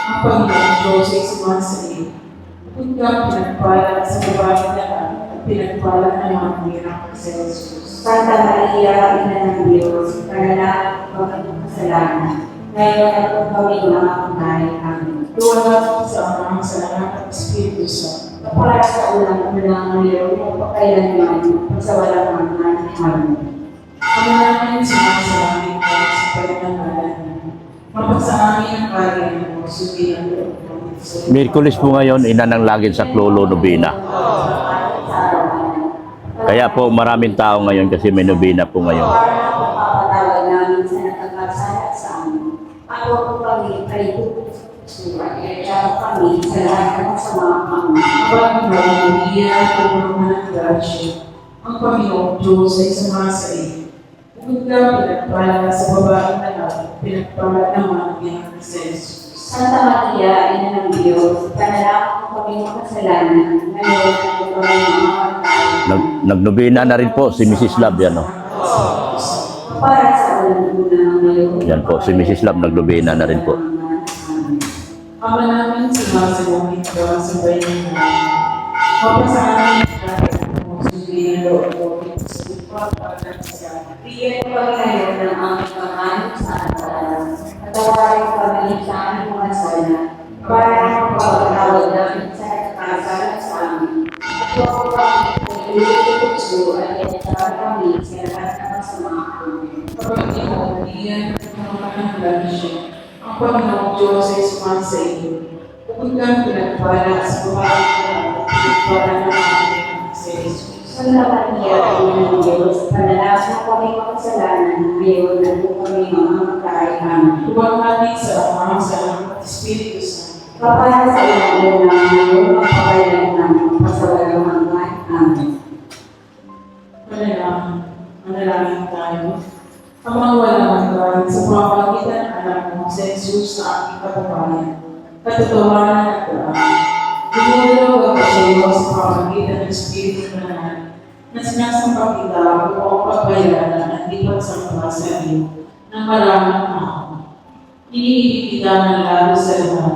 Speaker 6: ang Panginoon Diyos ay sumasalit. Kung ka pinagpala sa babae na at pinagpala naman ang hirap sa Jesus.
Speaker 5: Santa Maria, Ina ng Diyos, panalangin ko kami kasalanan. Ngayon at kung kami mga kamay. Amen.
Speaker 6: Tuwala sa Ama, sa Anak at Espiritu Santo.
Speaker 5: Para sa unang ngayon, pagkailanman, sa walang hanggan. Amen.
Speaker 6: Ama namin, sumasalangit ka sa palinangalan mo. Mapasa amin ang kaharian mo, sundin ang loob mo.
Speaker 1: Miyerkules po ngayon, inananglagin sa Clolo Novena. Kaya po maraming tao ngayon kasi may novena po ngayon.
Speaker 5: Para mapapatawad namin sa nagkakasala sa amin. At huwag mo kami paligid sa pagsuyo. At kami sa lahat ng masama. Amen.
Speaker 6: Kapag naliyan ang mga ng grasya, ang Panginoong Diyos ay sumasalit. Kung ka pinagpala sa babae na lang, pinagpala naman ang iyong sa Jesus.
Speaker 5: Santa Maria, Ina ng Diyos, panalangin ko kami mga kasalanan. Ngayon at kung kami mga kamay.
Speaker 1: Nagnovena na rin po si Mrs. Love yan, no?
Speaker 5: Para sa unang ngayon.
Speaker 1: Yan po, si Mrs. Love nagnovena na rin po.
Speaker 6: Ama namin, sumasalangit ka sa bayan ng langit. Mapasa amin ang kaharian mo, sundin ang loob mo sa lupa para sa langit.
Speaker 5: Bigyan mo kami ngayon ng aming kamahalan sa araw-araw. At tawarin mo kami sa aming mga sala. Para mapapatawad namin sa nagkakasala sa amin. At huwag mo kami paligid at iyakan kami sa lahat ng masama. Amen.
Speaker 6: Panginoon, iyan ang mga ng grasya. Ang Panginoong Diyos ay sumasalit. Kung ka pinagpala sa babae na lang, pinagpala naman sa Jesus.
Speaker 5: Santa Maria, Ina ng Diyos, panalangin mo kami mga kasalanan. Ngayon at kung kami mga magkaihan.
Speaker 6: Tuwag natin sa Ama, sa Anak at Espiritu Santo.
Speaker 5: Kapaya sa ilalim ng ngayon, magpapailan namin sa walang hanggan. Amen.
Speaker 6: Manalangin tayo. Amang walang hanggan sa pamamagitan ng anak mo sa Jesus na aking katabayan, katotohanan at daan. Dumulog ako sa iyo sa pamamagitan ng Espiritu na sinasampang kita upang pagbayaran ang lipat sa mga sa iyo ng maraming ako. Iniibig kita ng lalo sa lahat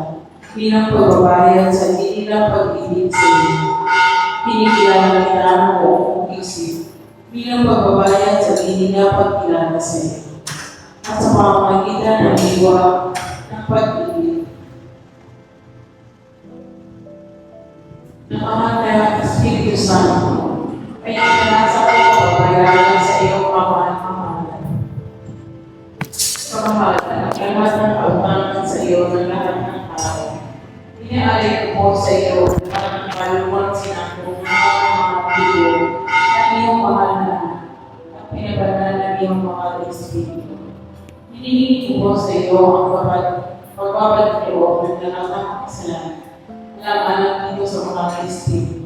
Speaker 6: bilang pagbabayad sa inilang pag-ibig sa iyo. Kinikilala kita ng buong isip bilang pagbabayad sa inilang pagkilala sa iyo. At sa pamamagitan ng iwa ng pag-ibig ng Ama na Espiritu Santo, ay ikanasa ko pagbabayaran sa iyong pamamahalan. Pamamahalan, ay matang pagtangan sa iyo ng lahat ng tao. Iniaalay ko po sa iyo lahat ng kaluwang sinakong ng mga piyo ng iyong mahal na anak at pinabanal ng iyong mga Espiritu. Hinihingi ko po sa iyo ang pagbabalik loob ng lahat ng kasalanan ng anak nito sa mga Espiritu.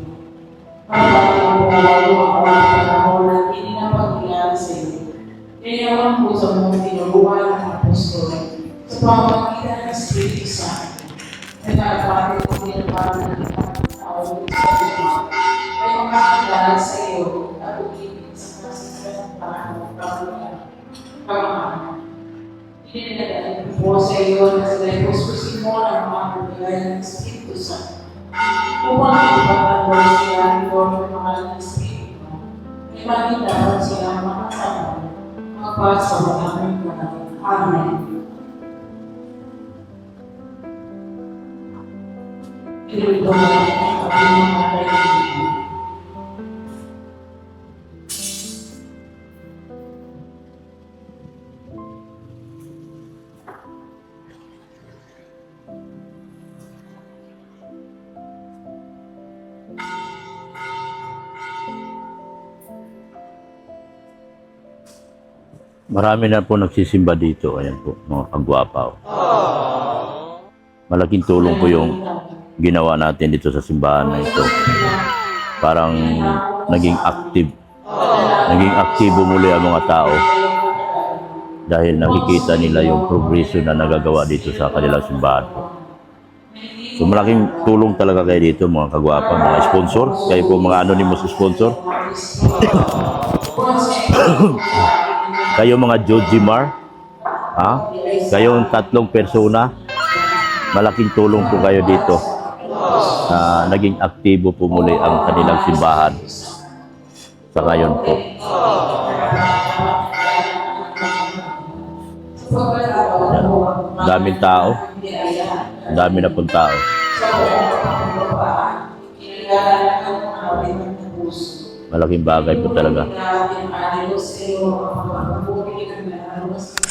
Speaker 6: Pagpapalong mo ang mga panahon na hindi na pagkilala sa iyo. Kaya naman po sa mga tinuruan ng apostol sa pamamagitan ng Espiritu Santo. Nagkakapatid ko pinapaan ng ibang tao sa iyo ay makakilala sa iyo at umibig sa kasasarang panahon ng kamahalan. Ininagaling ko po sa iyo na sa ipuspusin mo ng mga bigay ng Espiritu Santo. Upang ipagpatuloy sila ng Lord ng mahal ng Espiritu, ay magiging sila makasama magpasa sa aming panahon. Amen. Ito na ang aming mga kaibigan.
Speaker 1: Marami na po nagsisimba dito. Ayan po, mga kagwapa. Malaking tulong po yung ginawa natin dito sa simbahan na ito. Parang naging active. Naging aktibo muli ang mga tao dahil nakikita nila yung progresyo na nagagawa dito sa kanilang simbahan po. So malaking tulong talaga kayo dito mga kagwapa, mga sponsor. Kayo po mga anonymous sponsor. Kayo mga Jojimar, ha? Kayong 3 persona, malaking tulong po kayo dito. Naging aktibo po muli ang kanilang simbahan. Sa ngayon po. Yan. Daming tao. Dami na pong tao. Malaking bagay po talaga.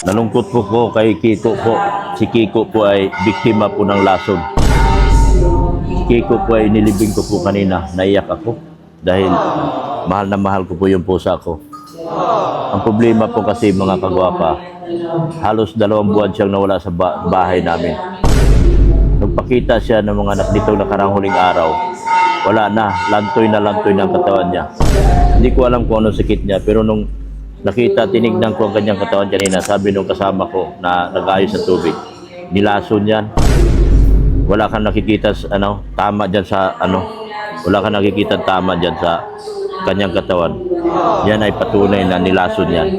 Speaker 1: Nalungkot po kay Kiko po. Si Kiko po ay biktima po ng lason. Si Kiko po ay inilibing ko po kanina. Naiyak ako dahil mahal na mahal ko po yung pusa ko. Ang problema po kasi mga kagwapa, halos 2 buwan siyang nawala sa bahay namin. Nagpakita siya ng mga anak dito nakarang huling araw. Wala na, lantoy na ang katawan niya. Hindi ko alam kung anong sakit niya, pero nung nakita, tinignan ko ang kanyang katawan kanina, sabi nung kasama ko na nag-ayos sa tubig, nilason yan. Wala kang nakikita tama dyan sa wala kang nakikita tama dyan sa kanyang katawan. Yan ay patunay na nilason yan.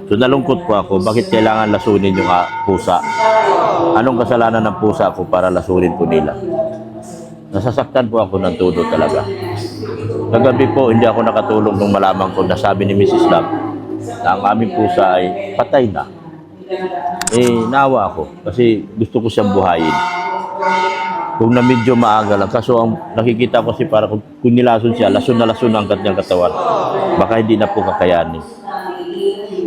Speaker 1: So nalungkot po ako, bakit kailangan lasunin yung pusa? Anong kasalanan ng pusa ko para lasunin po nila? Nasasaktan po ako ng todo talaga. Kagabi po, hindi ako nakatulog nung malaman ko na sabi ni Mrs. Love na ang aming pusa ay patay na. Naawa ako kasi gusto ko siyang buhayin. Kung na medyo maaga lang. Kaso ang nakikita ko kasi para kung nilason siya, lason na lason ang kanyang katawan. Baka hindi na po kakayanin.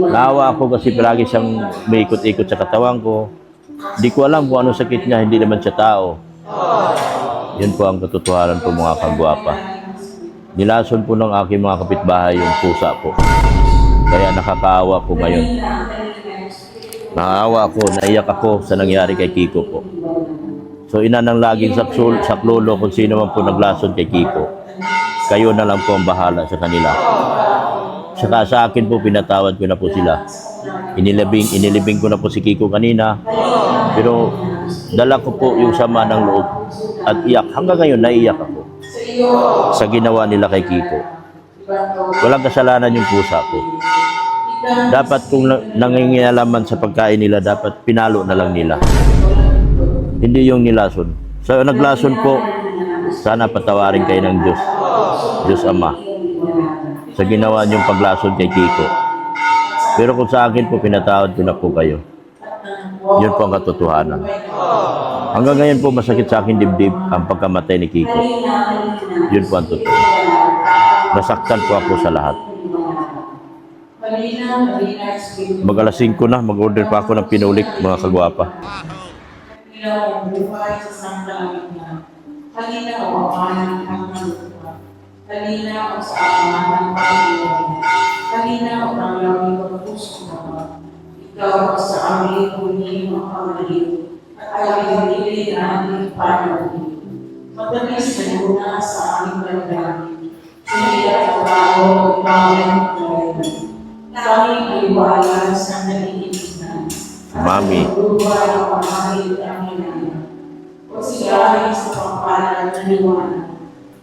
Speaker 1: Naawa ako kasi palagi siyang may ikot-ikot sa katawan ko. Hindi ko alam kung anong sakit niya, hindi naman siya tao. Yan po ang katotohanan po mga kagwapa. Nilason po ng aking mga kapitbahay yung pusa po. Kaya nakakaawa po ngayon. Nakaawa ako, naiyak ako sa nangyari kay Kiko po. So ina ng laging saklolo kung sino man po naglason kay Kiko. Kayo na lang po ang bahala sa kanila. Saka sa akin po pinatawad ko na po sila. Inilibing ko na po si Kiko kanina. Pero dala ko po yung sama ng loob at iyak. Hanggang ngayon naiyak ako sa ginawa nila kay Kiko. Walang kasalanan yung pusa ko. Dapat kung nangingialaman sa pagkain nila, dapat pinalo na lang nila. Hindi yung nilason. So naglason po, sana patawarin kayo ng Diyos. Diyos Ama. Sa ginawa niyong paglason kay Kiko. Pero kung sa akin po, pinatawad ko na po kayo. Yun po ang katotohanan. Hanggang ngayon po, masakit sa akin dibdib ang pagkamatay ni Kiko. Yun po ang totoo. Nasaktan po ako sa lahat. Mag-alas 5 na, mag-order pa ako ng pinulik, mga kagwapa.
Speaker 6: Kalinaw sa amahan ng Panginoon. Kalinaw ang aming pagpuso naman. Ikaw sa aming kunin ang pangaliw at aming nilin ang aming panahon. Matamis na muna sa aming panahon. Sinilat ang tao at pangalaman ng Kaming aliwala sa nalilitan.
Speaker 1: Mami.
Speaker 6: At luwa ng pamahit ang hinaan. O sigahin sa pangkalan ng liwanag.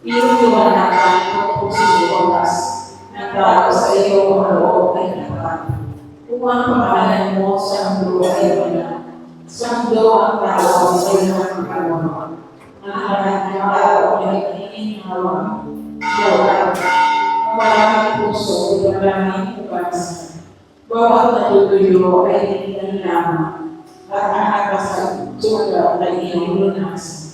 Speaker 6: Iyuliwanagan ko sa oras ng tao sa iyo ang loob ay nakat. Kung ang pangalan mo sa mundo ay wala, sa mundo ang tao sa iyo ang kawan. Ang lahat ng tao ay nangingihawa. Lord, ang maraming puso ay maraming pagkasan. Bawat natutuyo ay hindi lamang at ang nakasagtula ay iyulunas.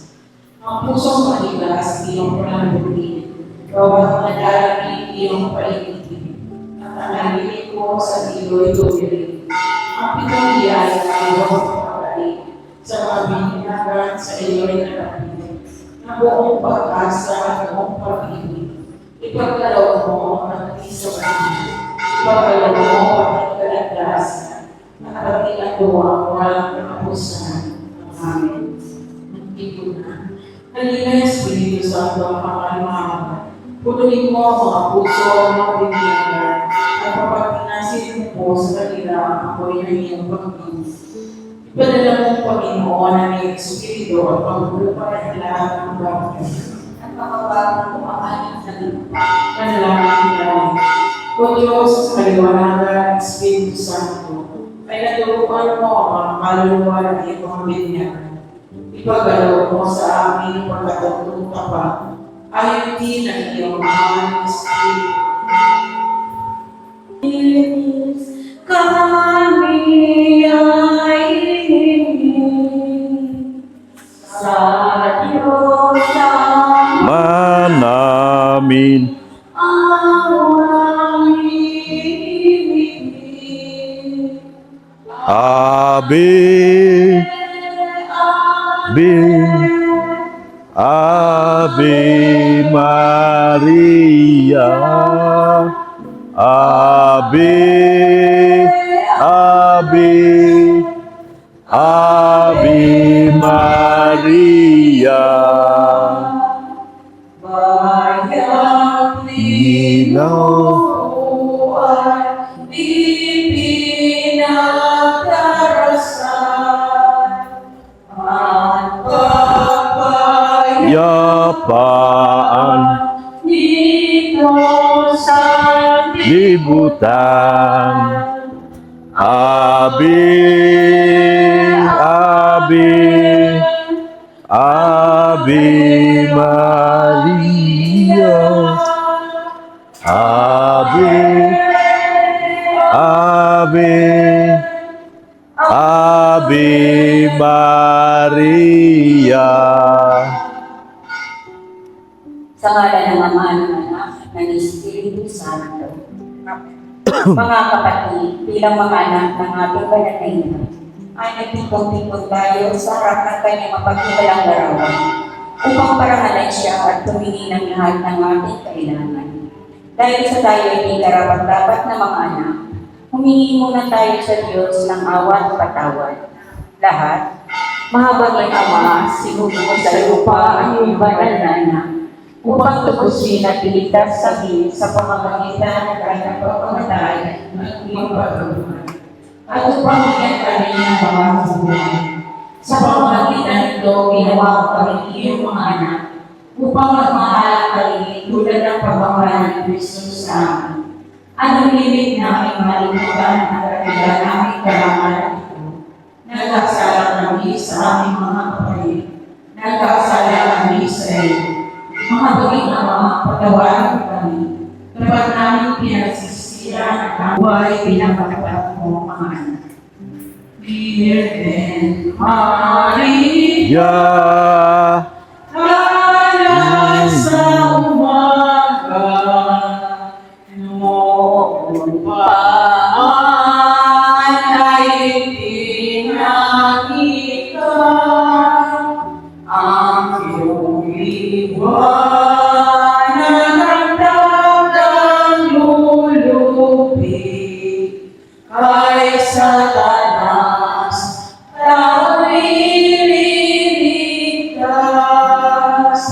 Speaker 6: Ang pusong maligas, iyong panalubin. Bawat nag-alapin, iyong painitin. At ang nalilig ko sa ilo'y tuwirin. Ang pitong biyaya ay iyong pagkain. Sa mabininagan sa ilo'y nalapin. Na buong pag-asa at buong pag-ibig. Ipagdalaw mo ang nagtiso ka. Ipagdalaw mo ang nagdalagda Nakarating ang duwa, walang katapusan. Amen. Nagtigo na. Halina, Espiritu Santo, ang pangalaman. Putulin mo ang mga puso, mga bibigyan, at papagpinasin mo po sa kanila ang apoy ng iyong pag-ibig. Ipadala mo, Panginoon, ang iyong Espiritu at pagpulupay ang lahat ng bagay. At makabagong kumakain sa lupa. Panalangin namin. O Diyos, sa kaliwanagan ng Espiritu Santo, ay natulungan mo ang mga kaluluwa ng iyong mga binyagan. Ipagalaw mo sa amin ang pagkatutong tapat, ayon din ang iyong mahal na Espiritu.
Speaker 5: Kami ay hingin sa Diyos ang
Speaker 1: Manamin.
Speaker 5: awang ibigin.
Speaker 1: Ave, Ave Maria, Ave, Ave, Ave Maria,
Speaker 5: Bayang
Speaker 1: ilaw,
Speaker 5: at di pinagdarasan at
Speaker 1: yapaan,
Speaker 5: dito sa
Speaker 1: libutan, Ave, Ave, Ave Maria, Ave, Ave, Ave Maria.
Speaker 5: Sa ngalan ng Ama, ng Anak, at ng Espiritu Santo. Mga kapatid, bilang mga anak ng ating banal na ina, ay nagtipon-tipon tayo sa harap ng kanyang mapaghiwalang larawan upang parangalan siya at tumingin ng lahat ng ating kailangan. Dahil sa tayo ay may karapat-dapat na mga anak, humingi muna tayo sa Diyos ng awa at patawad. Lahat, mahabagin Ama, sinubo sa lupa ang iyong banal na anak, upang tubusin at iligtas sa amin sa pamamagitan ng kanyang pagpamatay at iyong pagkabuhay. At upang bigyan kami ng mga buhay. Sa pamamagitan nito, ginawa ko kami iyong mga anak, upang magmahal kami tulad ng pagmamahal ng Kristo sa amin. Anong limit namin malimutan ang katigan naming karangalan ito? Nagkasala kami sa aming mga kapatid. Nagkasala kami sa iyo. Mga baging Ama, patawarin kami. Dapat namin pinagsisiran ang buhay pinapatapat mo, mga anak. Virgen Maria, alas sa umaga, noon pa ay pinakita ang iyong liwanag ang dagang lulupi kay Satanas liligtas.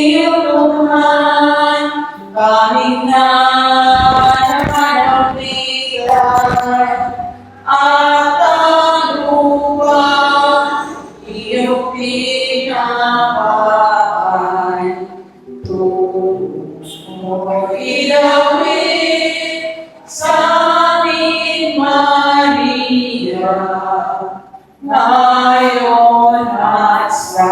Speaker 5: Iyuluhan kaming nananapitan at ang lupa iyong pinapakan. Tungo ilawin sa amin, Maria, ngayon at sa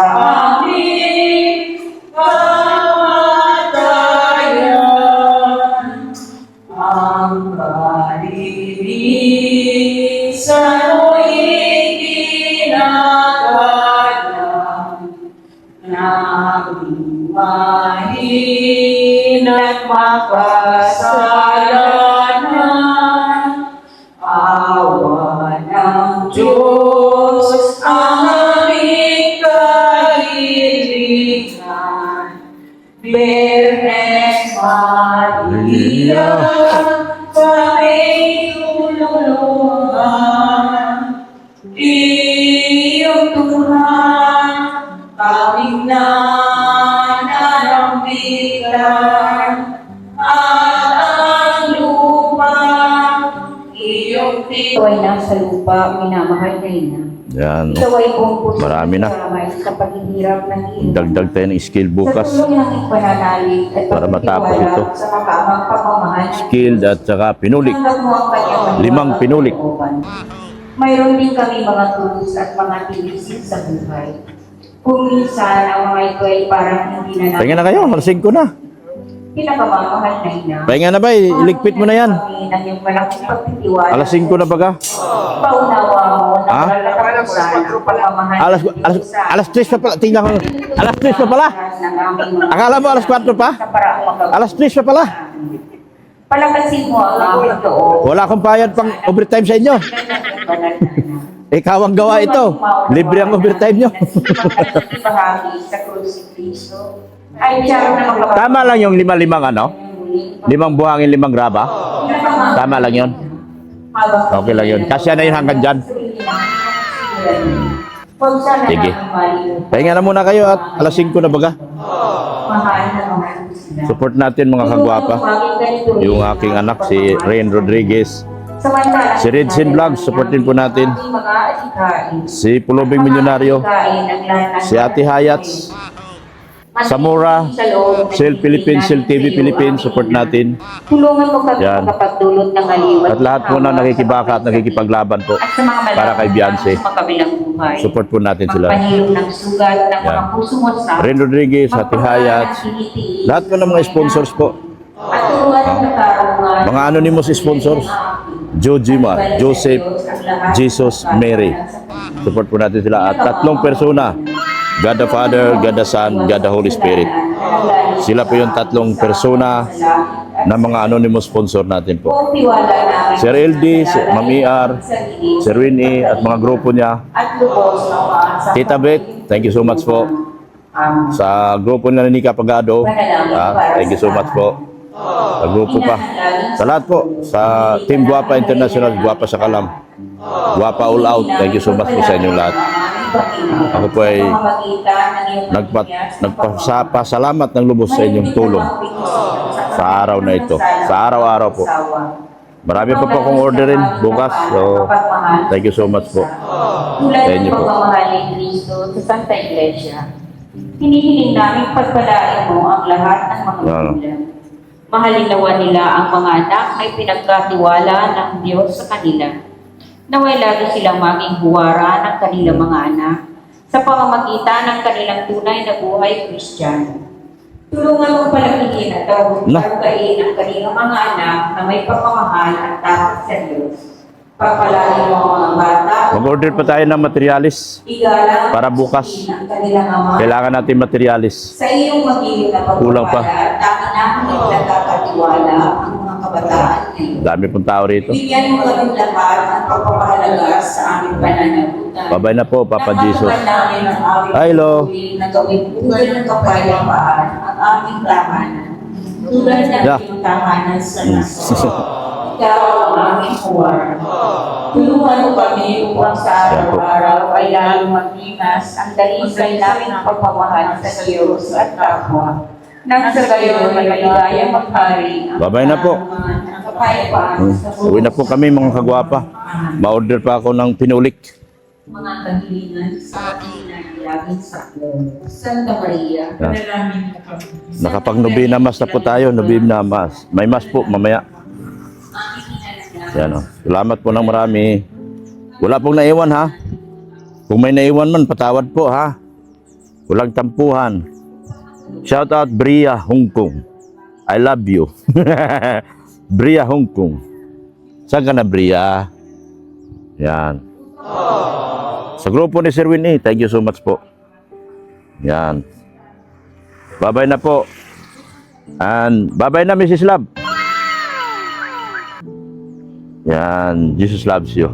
Speaker 5: aming kamatayan. Ang kalinisan mo'y ginagalang naming mahina't makasalanan. Awa ng Diyos ang aming kahilingan. Birhen Maria, kami tulungan.
Speaker 6: Buti.
Speaker 5: Ikaw ay nasa lupa, minamahal na ina.
Speaker 1: Yan.
Speaker 5: Ikaw ay buong puso
Speaker 1: Marami na.
Speaker 5: sa paghihirap ng ina.
Speaker 1: Dagdag tayo ng skill bukas.
Speaker 5: Sa tulong ng ipananalig at
Speaker 1: Para matapos
Speaker 5: pagtitiwala
Speaker 1: ito.
Speaker 5: sa makaamang pamamahal.
Speaker 1: Skilled at saka pinulik.
Speaker 5: Tanggap mo ang kanyang
Speaker 1: 5 pinulik.
Speaker 5: Mayroon din kami mga tools at mga tilisin sa buhay. Kung minsan ang mga ito ay parang hindi na
Speaker 1: Pahinga na kayo, alas 5 na.
Speaker 5: pinakamamahal na ina.
Speaker 1: Pahinga na ba? Iligpit mo na yan.
Speaker 5: Kami ng iyong malaking pagtitiwala.
Speaker 1: Alas 5 na baga.
Speaker 5: Paunawa mo na
Speaker 1: Ha?
Speaker 5: kalatapusan ang pagmamahal
Speaker 1: Alas 3 pa pala. Tingnan ko. Alas 3 pa pala. Akala mo alas 4 pa? Alas 3 pa pala.
Speaker 5: Palakasin mo ang aming loob.
Speaker 1: Wala akong bayad pang overtime sa inyo. Ikaw ang gawa ito. Libre ang overtime nyo.
Speaker 5: Bahagi sa krusifiso ay tiyak na makapag-
Speaker 1: Tama lang yung 5 ano? 5 buhangin, 5 graba. Tama lang yun. Okay lang yun. Kasya na yun hanggang dyan. Sige. Pahinga na muna kayo at alas 5 na baga. Support natin mga kagwapa. Yung aking anak si Rain Rodriguez. Si Redsin Vlogs, supportin po natin. Si Pulubing Milyonaryo. Si Ate Hayats. Samura, Sil Philippines, Sil TV Philippines, support natin.
Speaker 5: Tulungan mo kami
Speaker 1: Yan.
Speaker 5: makapagdulot ng aliwan.
Speaker 1: At lahat po na nakikibaka at nakikipaglaban po
Speaker 5: At sa mga malalaman
Speaker 1: para kay Beyonce.
Speaker 5: sa magkabilang buhay.
Speaker 1: Support po natin sila.
Speaker 5: Magpanilong ng sugat ng mga
Speaker 1: Yan.
Speaker 5: puso mo sa
Speaker 1: Ren Rodriguez, Ate Hayats, lahat po ng mga sponsors po.
Speaker 5: at turuan ng katarungan.
Speaker 1: Mga anonymous sponsors. Jojima, Joseph, Jesus, Mary. Support po natin sila. At 3 persona. God the Father, God the Son, God the Holy Spirit. Sila po yung 3 persona na mga anonymous sponsor natin po.
Speaker 5: Kung tiwala namin
Speaker 1: Sir LD, si Ma'am ER, Sir Winnie at mga grupo niya.
Speaker 5: at lubos ng mga
Speaker 1: Tita Beth, thank you so much po. Sa grupo nila ni Nika Pagado, thank you so much po. Sa grupo pa. Sa lahat po. Sa Team Guapa International, Guapa sa Kalam. Guapa All Out, thank you so much po sa inyong lahat. Ako po ay nagpasalamat ng lubos sa inyong tulong sa araw na ito. Sa araw-araw po. Marami pa po akong orderin bukas. So, thank you so much po.
Speaker 5: Tulad
Speaker 1: Sa
Speaker 5: ng
Speaker 1: inyo po.
Speaker 5: pagmamahal ni Cristo sa Santa Iglesia, hinihiling namin pagpalain mo ang lahat ng mga magulang. Mahalin nawa nila ang mga anak na pinagkatiwala ng Diyos sa kanila. Naway lagi silang maging buwara ng kanilang mga anak sa pamamagitan ng kanilang tunay na buhay Kristiyano. Tulungan mo palakihin at pagkain ang kanilang mga anak na may pagmamahal at takot sa Diyos. Pagpalain mo ang mga bata.
Speaker 1: Mag-order pa tayo ng materialis
Speaker 5: Igalang
Speaker 1: para bukas.
Speaker 5: ang kanilang ama.
Speaker 1: Kailangan natin materialis.
Speaker 5: Sa iyong magiging na
Speaker 1: Kulang pa.
Speaker 5: pagpapala at akin namin nagkakatiwala ang mga kabataan ngayon.
Speaker 1: Dami pong tao rito.
Speaker 5: Bigyan mo kami lahat ng pagpapahalaga sa aming pananagutan.
Speaker 1: Babay na po, Papa Jesus.
Speaker 5: Namamukan namin ang aming
Speaker 1: Hello.
Speaker 5: pagpili na gawing buhay ng kapayapaan ang aming tahanan. Tulad ng
Speaker 1: Yeah.
Speaker 5: iyong tahanan sa naso. Ikaw ang aming huwar. Tulungan mo kami upang sa araw-araw ay lalong mag-ingas ang dalisay namin ng pagmamahal sa Diyos at kapwa. Nang sa gayon ay maligaya maghari ang
Speaker 1: Babay na po.
Speaker 5: ang kapayapaan sa
Speaker 1: Uwi na po kami mga kagwapa. Ma-order pa ako ng pinulik.
Speaker 5: mga kahilingan sa ating laging saklo. Santa Maria,
Speaker 6: Panalangin mo kami.
Speaker 1: Nakapag-nobina mas na po tayo. Nobina mas. May mas po mamaya. Yan o. Salamat po ng marami. Wala pong naiwan ha. Kung may naiwan man, patawad po ha. Walang tampuhan. Shout out Bria Hong Kong. I love you. Bria Hong Kong. Saan ka na Bria? Yan. Sa grupo ni Sir Winnie, thank you so much po. Yan. Bye-bye na po. And bye-bye na Mrs. Love. Yan. Jesus loves you.